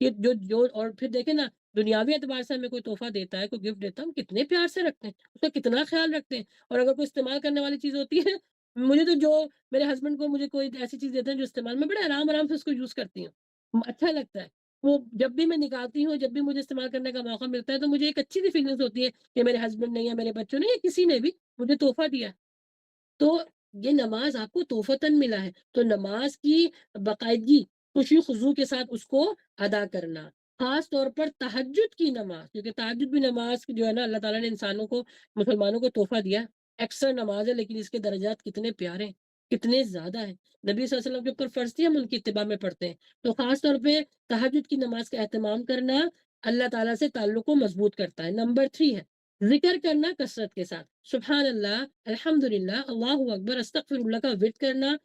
یہ جو اور پھر دیکھیں نا، دنیاوی اعتبار سے ہمیں کوئی تحفہ دیتا ہے، کوئی گفٹ دیتا ہے، ہم کتنے پیار سے رکھتے ہیں، اس کا کتنا خیال رکھتے ہیں، اور اگر کوئی استعمال کرنے والی چیز ہوتی ہے، مجھے تو جو میرے ہسبینڈ کو مجھے کوئی ایسی چیز دیتے ہیں جو استعمال میں بڑے آرام آرام سے اس کو یوز کرتی ہوں، اچھا لگتا ہے وہ، جب بھی میں نکالتی ہوں، جب بھی مجھے استعمال کرنے کا موقع ملتا ہے، تو مجھے ایک اچھی سی فیلنگس ہوتی ہے کہ میرے ہسبینڈ نے یا میرے بچوں نے یا کسی نے بھی مجھے تحفہ دیا ہے۔ تو یہ نماز آپ کو توفتاً ملا ہے، تو نماز کی باقاعدگی، خوشی خضوع کے ساتھ اس کو ادا کرنا، خاص طور پر تہجد کی نماز، کیونکہ تہجد بھی نماز جو ہے نا اللہ تعالیٰ نے انسانوں کو، مسلمانوں کو تحفہ دیا، ایکسٹرا نماز ہے، لیکن اس کے درجات کتنے پیارے ہیں، کتنے زیادہ ہیں، نبی صلی اللہ علیہ وسلم کے اوپر فرض تھی، ہم ان کی اتباع میں پڑھتے ہیں، تو خاص طور پہ تہجد کی نماز کا اہتمام کرنا اللہ تعالیٰ سے تعلق کو مضبوط کرتا ہے۔ نمبر 3 ہے ذکر کرنا کثرت کے ساتھ، سبحان اللہ، الحمدللہ، اللہ اکبر، استغفر اللہ کا ورد کرنا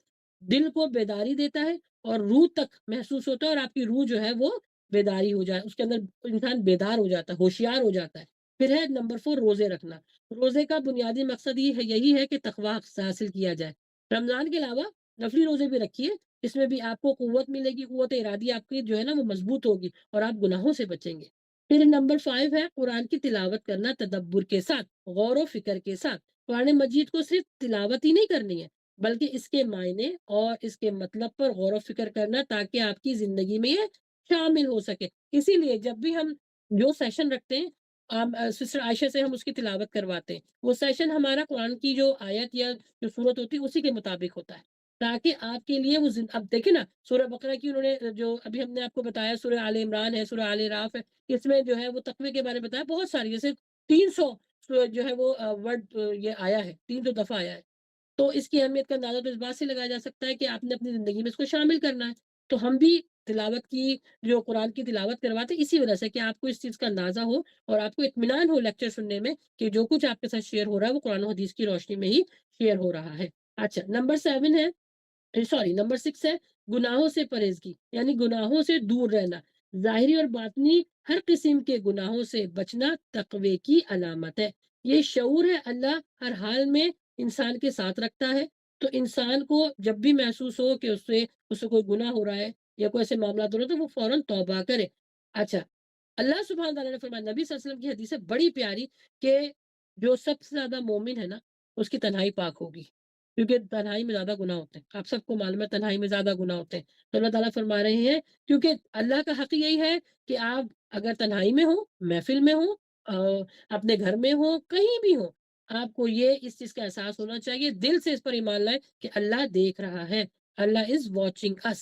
دل کو بیداری دیتا ہے، اور روح تک محسوس ہوتا ہے، اور آپ کی روح جو ہے وہ بیداری ہو جائے، اس کے اندر انسان بیدار ہو جاتا ہے، ہوشیار ہو جاتا ہے۔ پھر ہے نمبر 4 روزے رکھنا، روزے کا بنیادی مقصد یہی ہے کہ تقویٰ حاصل کیا جائے۔ رمضان کے علاوہ نفلی روزے بھی رکھیے، اس میں بھی آپ کو قوت ملے گی، قوت ارادی آپ کی جو ہے نا وہ مضبوط ہوگی، اور آپ گناہوں سے بچیں گے۔ پھر نمبر 5 ہے قرآن کی تلاوت کرنا تدبر کے ساتھ، غور و فکر کے ساتھ۔ قرآن مجید کو صرف تلاوت ہی نہیں کرنی ہے، بلکہ اس کے معنی اور اس کے مطلب پر غور و فکر کرنا، تاکہ آپ کی زندگی میں یہ شامل ہو سکے۔ اسی لیے جب بھی ہم جو سیشن رکھتے ہیں، سسٹر عائشہ سے ہم اس کی تلاوت کرواتے ہیں، وہ سیشن ہمارا قرآن کی جو آیت یا جو صورت ہوتی ہے اسی کے مطابق ہوتا ہے، تاکہ آپ کے لیے وہ اب دیکھیں نا، سورہ بقرہ کی انہوں نے جو ابھی ہم نے آپ کو بتایا، سورہ آل عمران ہے، سورہ آل راف ہے، اس میں جو ہے وہ تقوی کے بارے میں بتایا، بہت ساری، جیسے 300 جو ہے وہ ورڈ یہ آیا ہے، 300 دفعہ آیا ہے، تو اس کی اہمیت کا اندازہ تو اس بات سے لگایا جا سکتا ہے کہ آپ نے اپنی زندگی میں اس کو شامل کرنا ہے۔ تو ہم بھی تلاوت کی، جو قرآن کی تلاوت کرواتے ہیں، اسی وجہ سے کہ آپ کو اس چیز کا اندازہ ہو، اور آپ کو اطمینان ہو لیکچر سننے میں، کہ جو کچھ آپ کے ساتھ شیئر ہو رہا ہے وہ قرآن و حدیث کی روشنی میں ہی شیئر ہو رہا ہے۔ اچھا، نمبر 7 ہے، نمبر 6 ہے گناہوں سے پرہیزگی، یعنی گناہوں سے دور رہنا، ظاہری اور باطنی ہر قسم کے گناہوں سے بچنا تقوی کی علامت ہے۔ یہ شعور ہے اللہ ہر حال میں انسان کے ساتھ رکھتا ہے، تو انسان کو جب بھی محسوس ہو کہ اس سے کوئی گناہ ہو رہا ہے یا کوئی ایسے معاملات ہو رہے ہیں، تو وہ فوراً توبہ کرے۔ اچھا، اللہ سبحانہ تعالیٰ نے فرمایا، نبی صلی اللہ علیہ وسلم کی حدیث ہے بڑی پیاری، کہ جو سب سے زیادہ مومن ہے نا، اس کی تنہائی پاک ہوگی، کیونکہ تنہائی میں زیادہ گناہ ہوتے ہیں، آپ سب کو معلوم ہے تنہائی میں زیادہ گناہ ہوتے ہیں، تو اللہ تعالیٰ فرما رہے ہیں، کیونکہ اللہ کا حق یہی ہے کہ آپ اگر تنہائی میں ہو، محفل میں ہو، اپنے گھر میں ہو، کہیں بھی ہو، آپ کو یہ اس چیز کا احساس ہونا چاہیے، دل سے اس پر ایمان لائے کہ اللہ دیکھ رہا ہے، اللہ از واچنگ اس،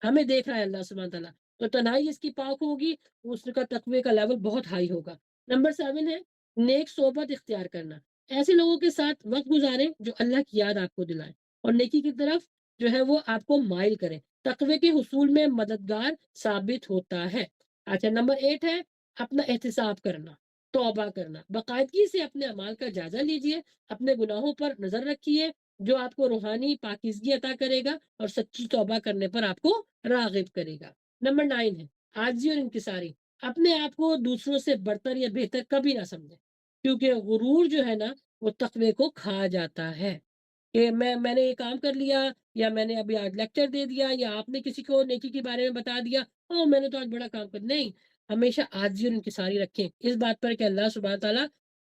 ہمیں دیکھ رہا ہے اللہ سبحانہ تعالیٰ، تو تنہائی اس کی پاک ہوگی، اس کا تقوی کا لیول بہت ہائی ہوگا۔ نمبر 7 ہے نیک صحبت اختیار کرنا، ایسے لوگوں کے ساتھ وقت گزاریں جو اللہ کی یاد آپ کو دلائیں، اور نیکی کی طرف جو ہے وہ آپ کو مائل کریں، تقوی کے حصول میں مددگار ثابت ہوتا ہے۔ اچھا، نمبر 8 ہے اپنا احتساب کرنا، توبہ کرنا، باقاعدگی سے اپنے اعمال کا جائزہ لیجئے، اپنے گناہوں پر نظر رکھیے، جو آپ کو روحانی پاکیزگی عطا کرے گا، اور سچی توبہ کرنے پر آپ کو راغب کرے گا۔ نمبر 9 ہے عاجزی اور انکساری، اپنے آپ کو دوسروں سے برتر یا بہتر کبھی نہ سمجھیں، کیونکہ غرور جو ہے نا وہ تقوی کو کھا جاتا ہے، کہ میں نے یہ کام کر لیا، یا میں نے ابھی آج لیکچر دے دیا، یا آپ نے کسی کو نیکی کے بارے میں بتا دیا، میں نے تو آج بڑا کام کر، نہیں، ہمیشہ عاجزی اور انکساری رکھیں اس بات پر کہ اللہ سبحانہ تعالیٰ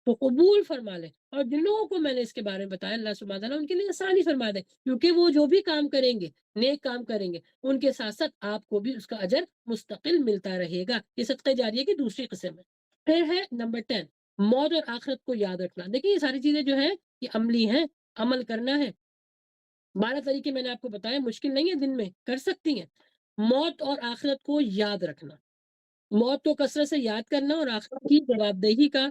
تو قبول فرما لے، اور جن لوگوں کو میں نے اس کے بارے میں بتایا اللہ سبحانہ تعالیٰ ان کے لیے آسانی فرما دے، کیونکہ وہ جو بھی کام کریں گے، نیک کام کریں گے، ان کے ساتھ ساتھ آپ کو بھی اس کا اجر مستقل ملتا رہے گا، یہ صدقہ جاریہ کی دوسری قسم ہے۔ پھر ہے نمبر 10 موت اور آخرت کو یاد رکھنا، دیکھیں یہ ساری چیزیں جو ہیں یہ عملی ہیں، عمل کرنا ہے، 12 طریقے میں نے آپ کو بتایا، مشکل نہیں ہے، دن میں کر سکتی ہیں۔ موت اور آخرت کو یاد رکھنا، موت کو کثرت سے یاد کرنا، اور آخرت کی جواب دہی کا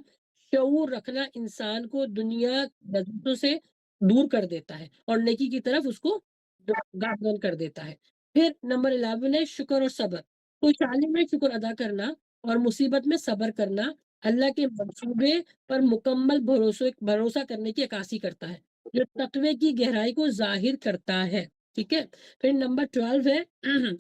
شعور رکھنا انسان کو دنیا لذتوں سے دور کر دیتا ہے اور نیکی کی طرف اس کو گامزن کر دیتا ہے۔ پھر نمبر 11 ہے شکر اور صبر۔ خوشحالی میں شکر ادا کرنا اور مصیبت میں صبر کرنا اللہ کے منصوبے پر مکمل بھروسہ کرنے کی عکاسی کرتا ہے، جو تقوی کی گہرائی کو ظاہر کرتا ہے۔ ٹھیک ہے۔ پھر نمبر 12 ہے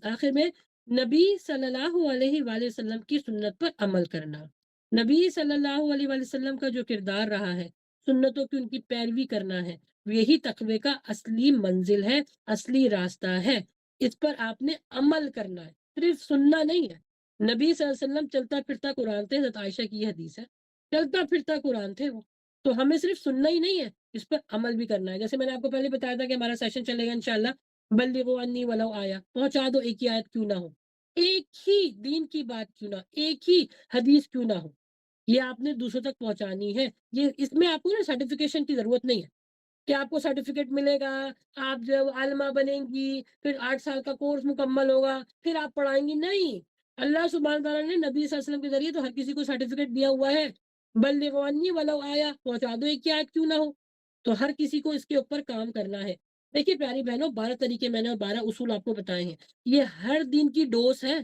آخر میں نبی صلی اللہ علیہ وآلہ وسلم کی سنت پر عمل کرنا۔ نبی صلی اللہ علیہ وآلہ وسلم کا جو کردار رہا ہے، سنتوں کی ان کی پیروی کرنا ہے، یہی تقوی کا اصلی منزل ہے، اصلی راستہ ہے۔ اس پر آپ نے عمل کرنا ہے، صرف سننا نہیں ہے۔ نبی صلی اللہ علیہ وسلم چلتا پھرتا قرآن تھے، حضرت عائشہ کی یہ حدیث ہے، چلتا پھرتا قرآن تھے وہ، تو ہمیں صرف سننا ہی نہیں ہے، اس پر عمل بھی کرنا ہے۔ جیسے میں نے آپ کو پہلے بتایا تھا کہ ہمارا سیشن چلے گا انشاءاللہ بلغوا انی ولو آیا، پہنچا دو ایک ہی آیت کیوں نہ ہو، ایک ہی دین کی بات کیوں نہ، ایک ہی حدیث کیوں نہ ہو، یہ آپ نے دوسروں تک پہنچانی ہے۔ یہ اس میں آپ کو نا سرٹیفکیشن کی ضرورت نہیں ہے کہ آپ کو سرٹیفکیٹ ملے گا، آپ جب عالمہ بنیں گی، پھر 8 سال کا کورس مکمل ہوگا، پھر آپ پڑھائیں گی، نہیں۔ اللہ سبحانہ تعالیٰ نے نبی صلی اللہ علیہ وسلم کے ذریعے تو ہر کسی کو سرٹیفکیٹ دیا ہوا ہے، بلغوا انی ولو آیا، پہنچا دو ایک ہی آیت کیوں نہ ہو، تو ہر کسی کو اس کے اوپر کام کرنا ہے۔ دیکھیے پیاری بہنوں، 12 طریقے میں نے اور 12 اصول آپ کو بتائے ہیں، یہ ہر دن کی ڈوز ہے،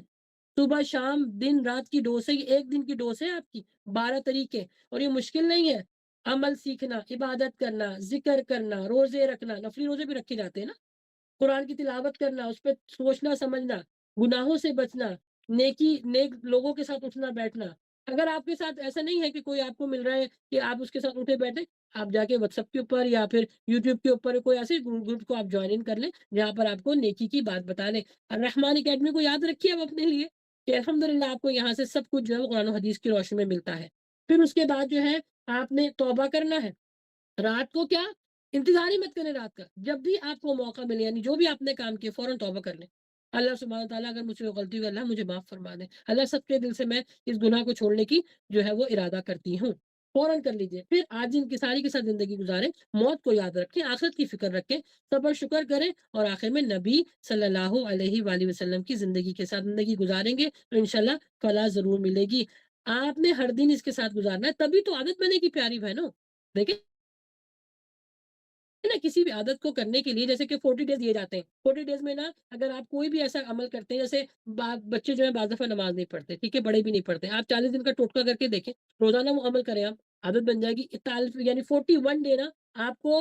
صبح شام دن رات کی ڈوز ہے، یہ ایک دن کی ڈوز ہے آپ کی، 12 طریقے، اور یہ مشکل نہیں ہے۔ عمل سیکھنا، عبادت کرنا، ذکر کرنا، روزے رکھنا، نفلی روزے بھی رکھے جاتے ہیں نا، قرآن کی تلاوت کرنا، اس پہ سوچنا سمجھنا، گناہوں سے بچنا، نیک لوگوں کے ساتھ اٹھنا بیٹھنا۔ اگر آپ کے ساتھ ایسا نہیں ہے کہ کوئی آپ کو مل رہا ہے کہ آپ اس کے ساتھ اٹھے بیٹھے، آپ جا کے واٹس ایپ کے اوپر یا پھر یوٹیوب کے اوپر کوئی ایسے گروپ کو آپ جوائن ان کر لیں جہاں پر آپ کو نیکی کی بات بتا لیں۔ الرحمن اکیڈمی کو یاد رکھیے اب اپنے لیے کہ الحمدللہ آپ کو یہاں سے سب کچھ جو ہے وہ قرآن و حدیث کی روشنی میں ملتا ہے۔ پھر اس کے بعد جو ہے آپ نے توبہ کرنا ہے، رات کو کیا انتظار ہی مت کریں، رات کا جب بھی آپ کو موقع ملے، یعنی جو بھی آپ نے کام کیا فوراً توبہ کر لیں۔ اللہ سبحانہ تعالیٰ اگر مجھ سے غلطی ہوئی اللہ مجھے معاف فرما دے، اللہ سب کے دل سے میں اس گناہ کو چھوڑنے کی جو ہے وہ ارادہ کرتی ہوں، فوراً کر لیجئے۔ پھر آج ان کی ساری کے ساتھ زندگی گزاریں، موت کو یاد رکھیں، آخرت کی فکر رکھیں، صبر شکر کریں، اور آخر میں نبی صلی اللہ علیہ وآلہ وسلم کی زندگی کے ساتھ زندگی گزاریں گے تو انشاءاللہ فلاح ضرور ملے گی۔ آپ نے ہر دن اس کے ساتھ گزارنا ہے، تبھی تو عادت بنے گی پیاری بہنوں۔ دیکھیں نا، کسی بھی عادت کو کرنے کے لیے جیسے کہ 40 ڈیز دیے جاتے ہیں، 40 ڈیز میں نا اگر آپ کوئی بھی ایسا عمل کرتے ہیں، جیسے بچے جو ہے بعض دفعہ نماز نہیں پڑھتے، ٹھیک ہے، بڑے بھی نہیں پڑھتے، آپ 40 دن کا ٹوٹکا کر کے دیکھیں، روزانہ وہ عمل کریں، آپ عادت بن جائے گی، یعنی 41 ڈے نا آپ کو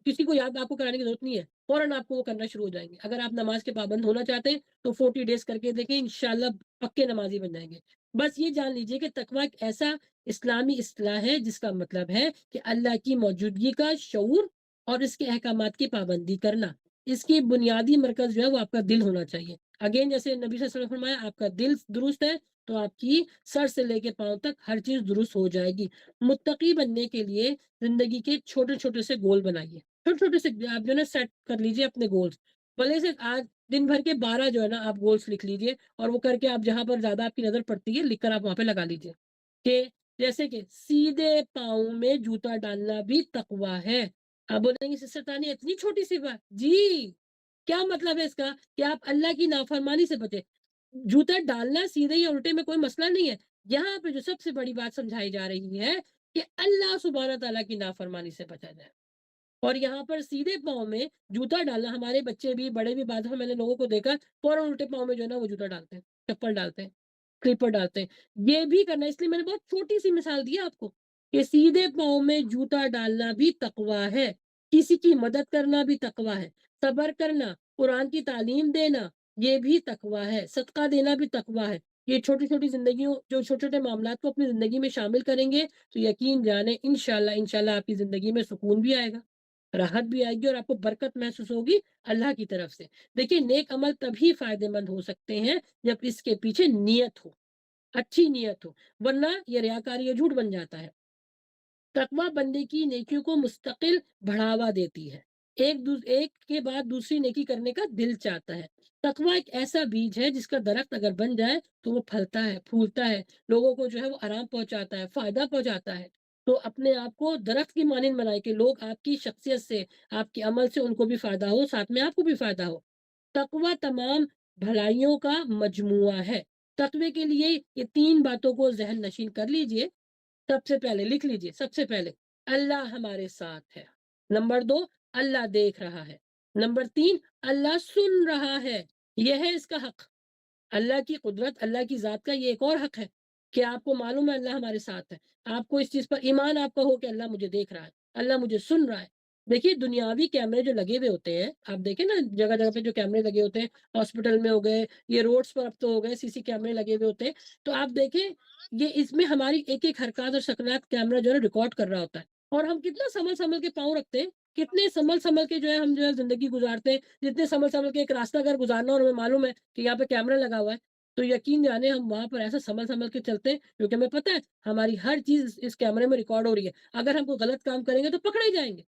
کسی کو یاد آپ کو کرانے کی ضرورت نہیں ہے، فوراً آپ کو وہ کرنا شروع ہو جائیں گے۔ اگر آپ نماز کے پابند ہونا چاہتے ہیں تو 40 ڈیز کر کے دیکھیں، انشاءاللہ پکے نمازی بن جائیں گے۔ بس یہ جان لیجئے کہ تقویٰ ایک ایسا اسلامی اصطلاح ہے جس کا مطلب ہے کہ اللہ کی موجودگی کا شعور اور اس کے احکامات کی پابندی کرنا۔ اس کی بنیادی مرکز جو ہے وہ آپ کا دل ہونا چاہیے۔ اگین جیسے نبی صلی اللہ علیہ وسلم نے فرمایا، آپ کا دل درست ہے تو آپ کی سر سے لے کے پاؤں تک ہر چیز درست ہو جائے گی۔ متقی بننے کے لیے زندگی کے چھوٹے چھوٹے سے گول بنائیے، چھوٹے چھوٹے سے آپ جو ہے نا سیٹ کر لیجیے اپنے گولز، بھلے سے آج دن بھر کے 12 جو ہے نا آپ گولز لکھ لیجیے، اور وہ کر کے آپ جہاں پر زیادہ آپ کی نظر پڑتی ہے لکھ کر آپ وہاں پہ لگا لیجیے کہ جیسے کہ سیدھے پاؤں میں جوتا ڈالنا بھی تقویٰ ہے۔ آپ بولیں گے سسٹر تانیہ اتنی چھوٹی سی بات، جی کیا مطلب ہے اس کا کہ آپ اللہ کی نافرمانی سے بچے۔ جوتا ڈالنا سیدھے یا الٹے میں کوئی مسئلہ نہیں ہے، یہاں پہ جو سب سے بڑی بات سمجھائی جا رہی ہے کہ اللہ سبحانہ تعالیٰ کی نافرمانی سے بچا جائے۔ اور یہاں پر سیدھے پاؤں میں جوتا ڈالنا، ہمارے بچے بھی بڑے بھی بعض دفعہ میں نے لوگوں کو دیکھا فوراً الٹے پاؤں میں جو ہے نا وہ جوتا ڈالتے ہیں، چپل ڈالتے ہیں، سلیپر ڈالتے ہیں، یہ بھی کرنا ہے۔ اس لیے میں نے بہت چھوٹی سی مثال دی آپ کو کہ سیدھے پاؤں میں جوتا ڈالنا بھی تقویٰ ہے، کسی کی مدد کرنا بھی تقویٰ ہے، صبر کرنا، قرآن کی تعلیم دینا، یہ بھی تقویٰ ہے، صدقہ دینا بھی تقویٰ ہے۔ یہ چھوٹی چھوٹی زندگیوں جو چھوٹے چھوٹے معاملات کو اپنی زندگی میں شامل کریں گے تو یقین جانیں انشاءاللہ آپ کی زندگی میں سکون بھی آئے گا، راحت بھی آئے گی، اور آپ کو برکت محسوس ہوگی اللہ کی طرف سے۔ دیکھیے نیک عمل تبھی فائدے مند ہو سکتے ہیں جب اس کے پیچھے نیت ہو، اچھی نیت ہو، ورنہ یہ ریاکاری یا جھوٹ بن جاتا ہے۔ تقویٰ بندے کی نیکیوں کو مستقل بڑھاوا دیتی ہے، ایک کے بعد دوسری نیکی کرنے کا دل چاہتا ہے۔ تقویٰ ایک ایسا بیج ہے جس کا درخت اگر بن جائے تو وہ پھلتا ہے، پھولتا ہے، لوگوں کو جو ہے وہ آرام پہنچاتا ہے، فائدہ پہنچاتا ہے۔ تو اپنے آپ کو درخت کی مانند بنائے کہ لوگ آپ کی شخصیت سے، آپ کے عمل سے ان کو بھی فائدہ ہو، ساتھ میں آپ کو بھی فائدہ ہو۔ تقویٰ تمام بھلائیوں کا مجموعہ ہے۔ تقوی کے لیے یہ 3 باتوں کو ذہن نشین کر لیجئے۔ سب سے پہلے لکھ لیجئے، سب سے پہلے اللہ ہمارے ساتھ ہے، نمبر 2 اللہ دیکھ رہا ہے، نمبر 3 اللہ سن رہا ہے، یہ ہے اس کا حق۔ اللہ کی قدرت، اللہ کی ذات کا یہ ایک اور حق ہے کہ آپ کو معلوم ہے اللہ ہمارے ساتھ ہے، آپ کو اس چیز پر ایمان آپ کا ہو کہ اللہ مجھے دیکھ رہا ہے، اللہ مجھے سن رہا ہے۔ دیکھیے دنیاوی کیمرے جو لگے ہوئے ہوتے ہیں، آپ دیکھیں نا جگہ جگہ پہ جو کیمرے لگے ہوتے ہیں، ہاسپٹل میں ہو گئے، یہ روڈز پر اب تو ہو گئے سی سی کیمرے لگے ہوئے ہوتے ہیں، تو آپ دیکھیں یہ اس میں ہماری ایک ایک حرکات اور سکنات کیمرہ جو ہے ریکارڈ کر رہا ہوتا ہے، اور ہم کتنا سنبھل سنبھل کے پاؤں رکھتے ہیں، کتنے سنبھل سنبھل کے جو ہے ہم جو ہے زندگی گزارتے ہیں، جتنے سنبھل سنبھل کے ایک راستہ اگر گزارنا اور ہمیں معلوم ہے کہ یہاں پہ کیمرہ لگا ہوا ہے، تو یقین جانے ہم وہاں پر ایسا سنبھل سنبھل کے چلتے ہیں کیونکہ ہمیں پتہ ہے ہماری ہر چیز اس کیمرے میں ریکارڈ ہو رہی ہے، اگر ہم کوئی غلط کام کریں گے تو پکڑے جائیں گے۔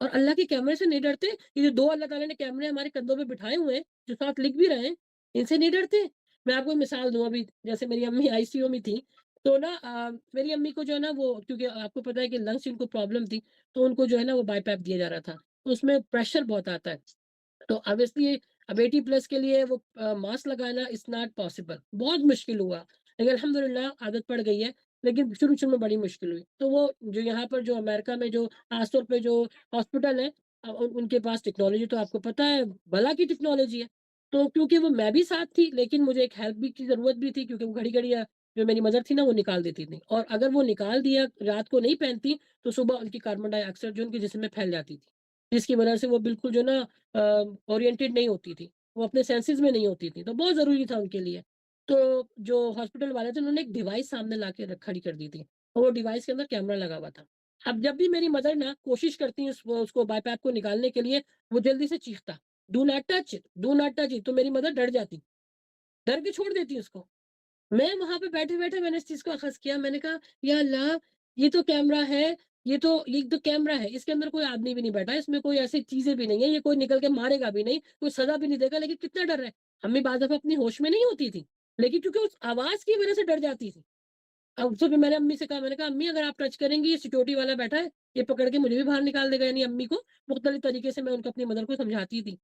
اور اللہ کے کیمرے سے نہیں ڈرتے، یہ جو 2 اللہ تعالیٰ نے کیمرے ہمارے کندھوں پہ بٹھائے ہوئے ہیں، جو ساتھ لکھ بھی رہے ہیں، ان سے نہیں ڈرتے۔ میں آپ کو مثال دوں، ابھی جیسے میری امی آئی سی یو میں تھیں، تو نا میری امی کو جو ہے نا وہ کیونکہ آپ کو پتہ ہے کہ لنگس ان کو پرابلم تھی، تو ان کو جو ہے نا وہ بائی پیپ دیا جا رہا تھا، تو اس میں پریشر بہت آتا ہے۔ تو obviously اب 80 پلس کے لیے وہ ماسک لگانا از ناٹ پاسبل، بہت مشکل ہوا، لیکن الحمدللہ عادت پڑ گئی ہے، لیکن شروع میں بڑی مشکل ہوئی۔ تو وہ جو یہاں پر جو امریکہ میں جو خاص طور پہ جو ہاسپٹل ہے، ان کے پاس ٹیکنالوجی تو آپ کو پتہ ہے بلا کی ٹیکنالوجی ہے، تو کیونکہ وہ میں بھی ساتھ تھی لیکن مجھے ایک ہیلپ بھی کی ضرورت بھی تھی کیونکہ وہ گھڑی گھڑی جو میری مدر تھی نا وہ نکال دیتی تھی، اور اگر وہ نکال دیا رات کو نہیں پہنتی تو صبح ان کی کاربن ڈائی آکسائڈ جو ان کے جسم میں پھیل جاتی تھی، جس کی وجہ سے وہ بالکل جو نا اورینٹیڈ نہیں ہوتی تھی، وہ اپنے سینسز میں نہیں ہوتی تھی، تو بہت ضروری تھا ان کے لیے۔ تو جو ہاسپٹل والے تھے انہوں نے ایک ڈیوائس سامنے لا کے کھڑی کر دی تھی، اور وہ ڈیوائس کے اندر کیمرہ لگا ہوا تھا۔ اب جب بھی میری مدر نا کوشش کرتی ہیں اس کو بائی پیپ کو نکالنے کے لیے، وہ جلدی سے چیختا do not touch, do not touch, تو میری مدر ڈر جاتی، ڈر کے چھوڑ دیتی اس کو۔ میں وہاں پہ بیٹھے بیٹھے میں نے اس چیز کو اخذ کیا، میں نے کہا یا اللہ یہ تو کیمرہ ہے، یہ تو کیمرہ ہے، اس کے اندر کوئی آدمی بھی نہیں بیٹھا، اس میں کوئی ایسی چیزیں بھی نہیں ہے، یہ کوئی نکل کے مارے گا بھی نہیں، کوئی سزا بھی نہیں دے گا، لیکن کتنا ڈر ہے۔ امی بعض دفعہ اپنی ہوش میں نہیں ہوتی تھی، لیکن کیونکہ اس آواز کی وجہ سے ڈر جاتی تھی۔ اب تو پھر میں نے امی سے کہا، میں نے کہا امی اگر آپ ٹچ کریں گی، یہ سیکورٹی والا بیٹھا ہے، یہ پکڑ کے مجھے بھی باہر نکال دے گا، یعنی امی کو مختلف طریقے سے میں ان کو اپنی مدر کو سمجھاتی تھی۔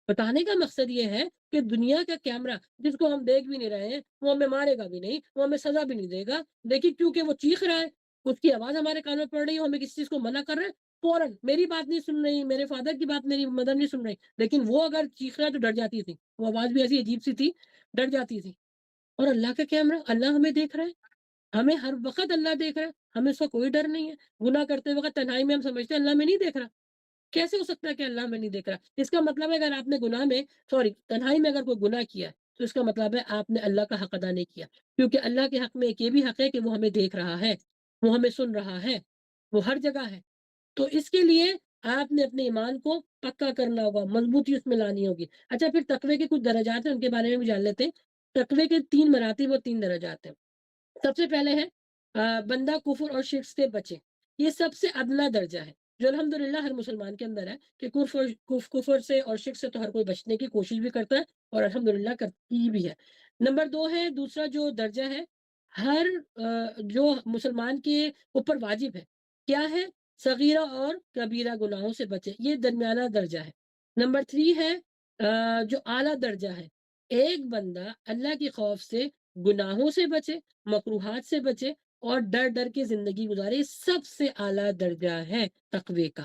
بتانے کا مقصد یہ ہے کہ دنیا کا کیمرہ جس کو ہم دیکھ بھی نہیں رہے ہیں، وہ ہمیں مارے گا بھی نہیں، وہ ہمیں سزا بھی نہیں دے گا، لیکن کیونکہ وہ چیخ رہا ہے، اس کی آواز ہمارے کان میں پڑ رہی ہے، ہمیں کسی چیز کو منع کر رہا ہے، فوراً میری بات نہیں سن رہی، میرے فادر کی بات میری مدر نہیں سن رہی، لیکن وہ اگر چیخ رہا ہے تو ڈر جاتی تھی، وہ آواز بھی ایسی عجیب سی تھی، ڈر جاتی تھی۔ اور اللہ کا کیمرہ، اللہ ہمیں دیکھ رہا ہے، ہمیں ہر وقت اللہ دیکھ رہا ہے، ہمیں اس کا کوئی ڈر نہیں ہے۔ گناہ کرتے وقت تنہائی میں ہم سمجھتے ہیں اللہ میں نہیں دیکھ رہا، کیسے ہو سکتا ہے کہ اللہ میں نہیں دیکھ رہا؟ اس کا مطلب ہے اگر آپ نے گناہ میں تنہائی میں اگر کوئی گناہ کیا ہے تو اس کا مطلب ہے آپ نے اللہ کا حق ادا نہیں کیا، کیونکہ اللہ کے حق میں ایک یہ بھی حق ہے کہ وہ ہمیں دیکھ رہا ہے، وہ ہمیں سن رہا ہے، وہ ہر جگہ ہے۔ تو اس کے لیے آپ نے اپنے ایمان کو پکا کرنا ہوگا، مضبوطی اس میں لانی ہوگی۔ اچھا پھر تقوی کے کچھ درجات ہیں، ان کے بارے میں بھی جان لیتے ہیں۔ تقوی کے 3 مراتب اور 3 درجات ہیں۔ سب سے پہلے ہے بندہ کفر اور شرک سے بچے، یہ سب سے ادنا درجہ ہے جو الحمدللہ ہر مسلمان کے اندر ہے کہ کفر سے اور شرک سے تو ہر کوئی بچنے کی کوشش بھی کرتا ہے اور الحمدللہ کرتی بھی ہے۔ نمبر 2 ہے دوسرا جو درجہ ہے، ہر جو مسلمان کے اوپر واجب ہے کیا ہے، صغیرہ اور کبیرہ گناہوں سے بچے، یہ درمیانہ درجہ ہے۔ نمبر 3 ہے جو اعلیٰ درجہ ہے، ایک بندہ اللہ کے خوف سے گناہوں سے بچے، مکروہات سے بچے اور ڈر ڈر کے زندگی گزارے، یہ سب سے اعلیٰ درجہ ہے تقوی کا۔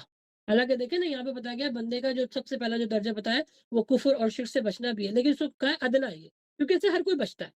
حالانکہ دیکھیں نا یہاں پہ بتایا گیا بندے کا جو سب سے پہلا جو درجہ بتایا وہ کفر اور شرک سے بچنا بھی ہے، لیکن اس کو کہا ہے ادنا ہے یہ، کیونکہ اس سے ہر کوئی بچتا ہے،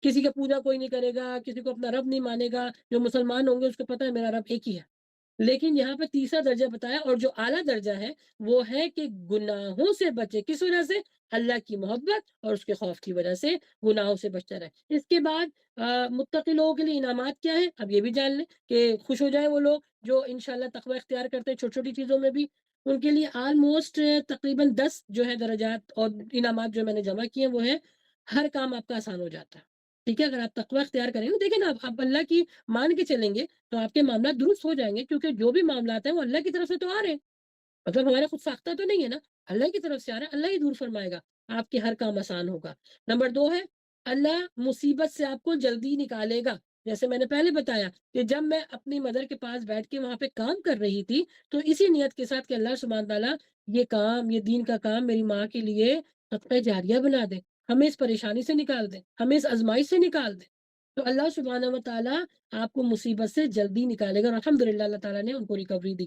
کسی کا پوجا کوئی نہیں کرے گا، کسی کو اپنا رب نہیں مانے گا، جو مسلمان ہوں گے اس کو پتہ ہے میرا رب ایک ہی ہے۔ لیکن یہاں پہ تیسرا درجہ بتایا اور جو اعلیٰ درجہ ہے وہ ہے کہ گناہوں سے بچے، کس وجہ سے، اللہ کی محبت اور اس کے خوف کی وجہ سے گناہوں سے بچتا رہے۔ اس کے بعد متقی لوگوں کے لیے انعامات کیا ہیں، اب یہ بھی جان لیں کہ خوش ہو جائیں وہ لوگ جو انشاءاللہ تقوی اختیار کرتے ہیں چھوٹی چھوٹی چیزوں میں بھی، ان کے لیے آلموسٹ تقریباً 10 جو ہے درجات اور انعامات جو میں نے جمع کیے ہیں وہ ہے ہر کام آپ کا آسان ہو جاتا ہے۔ ٹھیک ہے، اگر آپ تقوی اختیار کریں گے، دیکھیں نا آپ اللہ کی مان کے چلیں گے تو آپ کے معاملات درست ہو جائیں گے، کیونکہ جو بھی معاملات ہیں وہ اللہ کی طرف سے تو آ رہے ہیں، مطلب ہمارے خود ساختہ تو نہیں ہے نا، اللہ کی طرف سے آ رہا ہے، اللہ ہی دور فرمائے گا، آپ کے ہر کام آسان ہوگا۔ نمبر 2 ہے اللہ مصیبت سے آپ کو جلدی نکالے گا، جیسے میں نے پہلے بتایا کہ جب میں اپنی مدر کے پاس بیٹھ کے وہاں پہ کام کر رہی تھی تو اسی نیت کے ساتھ کہ اللہ سبحانہ تعالیٰ یہ کام، یہ دین کا کام میری ماں کے لیے صدقہ جاریہ بنا دے، ہمیں اس پریشانی سے نکال دے، ہمیں اس آزمائش سے نکال دے، تو اللہ سبحانہ و تعالیٰ آپ کو مصیبت سے جلدی نکالے گا، اور الحمدللہ اللہ تعالیٰ نے ان کو ریکوری دی۔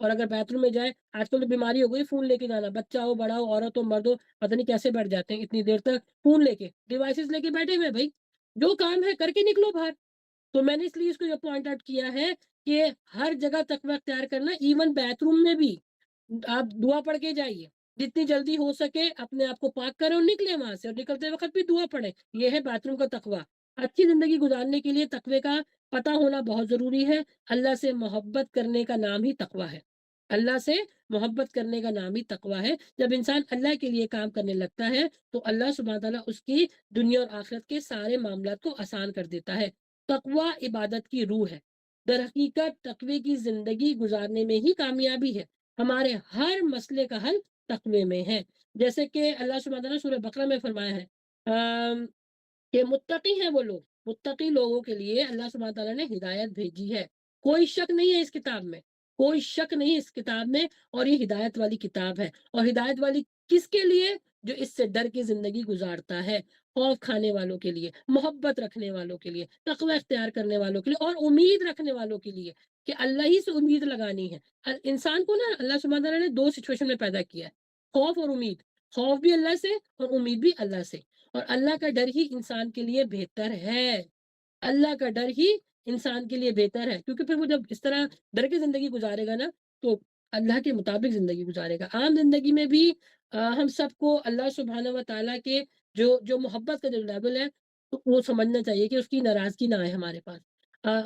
اور اگر بیت روم میں جائے، آج کل تو بیماری ہو گئی فون لے کے جانا، بچہ ہو، بڑا ہو، عورت ہو، مرد ہو، پتہ نہیں کیسے بیٹھ جاتے ہیں اتنی دیر تک فون لے کے، ڈیوائسز لے کے بیٹھے ہوئے بھائی، جو کام ہے کر کے نکلو باہر۔ تو میں نے اس لیے اس کو یہ پوائنٹ آؤٹ کیا ہے کہ ہر جگہ تقوی اختیار کرنا، ایون بیت روم میں بھی آپ دعا پڑھ کے جائیے، جتنی جلدی ہو سکے اپنے آپ کو پاک کریں اور نکلیں وہاں سے، اور نکلتے وقت بھی دعا پڑھیں۔ یہ ہے بیت روم کا تقوی۔ اچھی زندگی گزارنے کے لیے تقوی کا پتہ ہونا بہت ضروری ہے۔ اللہ سے محبت کرنے کا نام ہی تقوی ہے۔ اللہ سے محبت کرنے کا نام ہی تقوی ہے۔ جب انسان اللہ کے لیے کام کرنے لگتا ہے تو اللہ سبحانہ تعالیٰ اس کی دنیا اور آخرت کے سارے معاملات کو آسان کر دیتا ہے۔ تقوی عبادت کی روح ہے۔ در حقیقت تقوی کی زندگی گزارنے میں ہی کامیابی ہے۔ ہمارے ہر مسئلے کا حل تقوی میں ہے۔ جیسے کہ اللہ سبحانہ تعالیٰ نے سورہ بقرہ میں فرمایا ہے کہ متقی ہیں وہ لوگ، متقی لوگوں کے لیے اللہ سبحانہ تعالیٰ نے ہدایت بھیجی ہے۔ کوئی شک نہیں ہے اس کتاب میں، کوئی شک نہیں اس کتاب میں، اور یہ ہدایت والی کتاب ہے۔ اور ہدایت والی کس کے لیے؟ جو اس سے ڈر کی زندگی گزارتا ہے، خوف کھانے والوں کے لیے، محبت رکھنے والوں کے لیے، تقوی اختیار کرنے والوں کے لیے، اور امید رکھنے والوں کے لیے کہ اللہ ہی سے امید لگانی ہے۔ انسان کو نا اللہ سبحانہ تعالیٰ نے دو سچویشن میں پیدا کیا ہے، خوف اور امید۔ خوف بھی اللہ سے اور امید بھی اللہ سے، اور اللہ کا ڈر ہی انسان کے لیے بہتر ہے۔ اللہ کا ڈر ہی انسان کے لیے بہتر ہے، کیونکہ پھر وہ جب اس طرح ڈر کی زندگی گزارے گا نا تو اللہ کے مطابق زندگی گزارے گا۔ عام زندگی میں بھی ہم سب کو اللہ سبحانہ و تعالیٰ کے جو محبت کا جو لیول ہے تو وہ سمجھنا چاہیے کہ اس کی ناراضگی نہ آئے ہمارے پاس،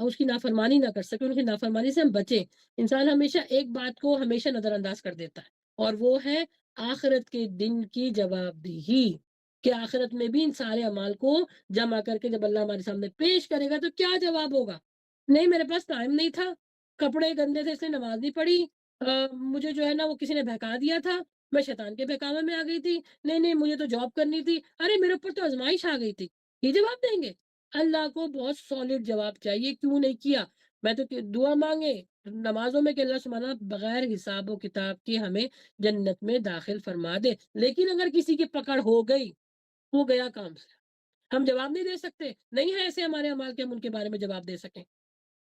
اس کی نافرمانی نہ کر سکے، ان کی نافرمانی سے ہم بچیں۔ انسان ہمیشہ ایک بات کو ہمیشہ نظر انداز کر دیتا ہے، اور وہ ہے آخرت کے دن کی جواب دہی، کہ آخرت میں بھی ان سارے اعمال کو جمع کر کے جب اللہ ہمارے سامنے پیش کرے گا تو کیا جواب ہوگا؟ نہیں میرے پاس ٹائم نہیں تھا، کپڑے گندے تھے اس لیے نماز نہیں پڑھی، مجھے جو ہے نا وہ کسی نے بہکا دیا تھا، میں شیطان کے بہکاوے میں آ گئی تھی، نہیں مجھے تو جاب کرنی تھی، ارے میرے اوپر تو آزمائش آ گئی تھی۔ یہ جواب دیں گے؟ اللہ کو بہت سالڈ جواب چاہیے، کیوں نہیں کیا؟ میں تو دعا مانگے نمازوں میں کہ اللہ سبحانہ بغیر حساب و کتاب کے ہمیں جنت میں داخل فرما دے۔ لیکن اگر کسی کی پکڑ ہو گئی، ہو گیا کام سے، ہم جواب نہیں دے سکتے، نہیں ہے ایسے ہمارے اعمال کے ہم ان کے بارے میں جواب دے سکیں۔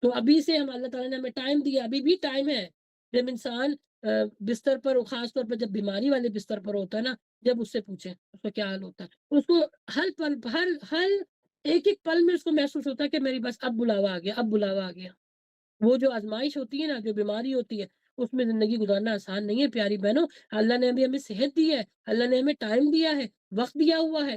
تو ابھی سے ہم اللہ تعالیٰ نے ہمیں ٹائم دیا، ابھی بھی ٹائم ہے۔ جب انسان بستر پر، خاص طور پر جب بیماری والے بستر پر ہوتا ہے نا، جب اس سے پوچھیں اس کا کیا حال ہوتا ہے، اس کو ہر پل، ہر ایک ایک پل میں اس کو محسوس ہوتا ہے کہ میری بس اب بلاوا آ گیا، اب بلاوا آ گیا۔ وہ جو آزمائش ہوتی ہے نا، جو بیماری ہوتی ہے، اس میں زندگی گزارنا آسان نہیں ہے پیاری بہنوں۔ اللہ نے ابھی ہمیں صحت دی ہے، اللہ نے ہمیں ٹائم دیا ہے، وقت دیا ہوا ہے،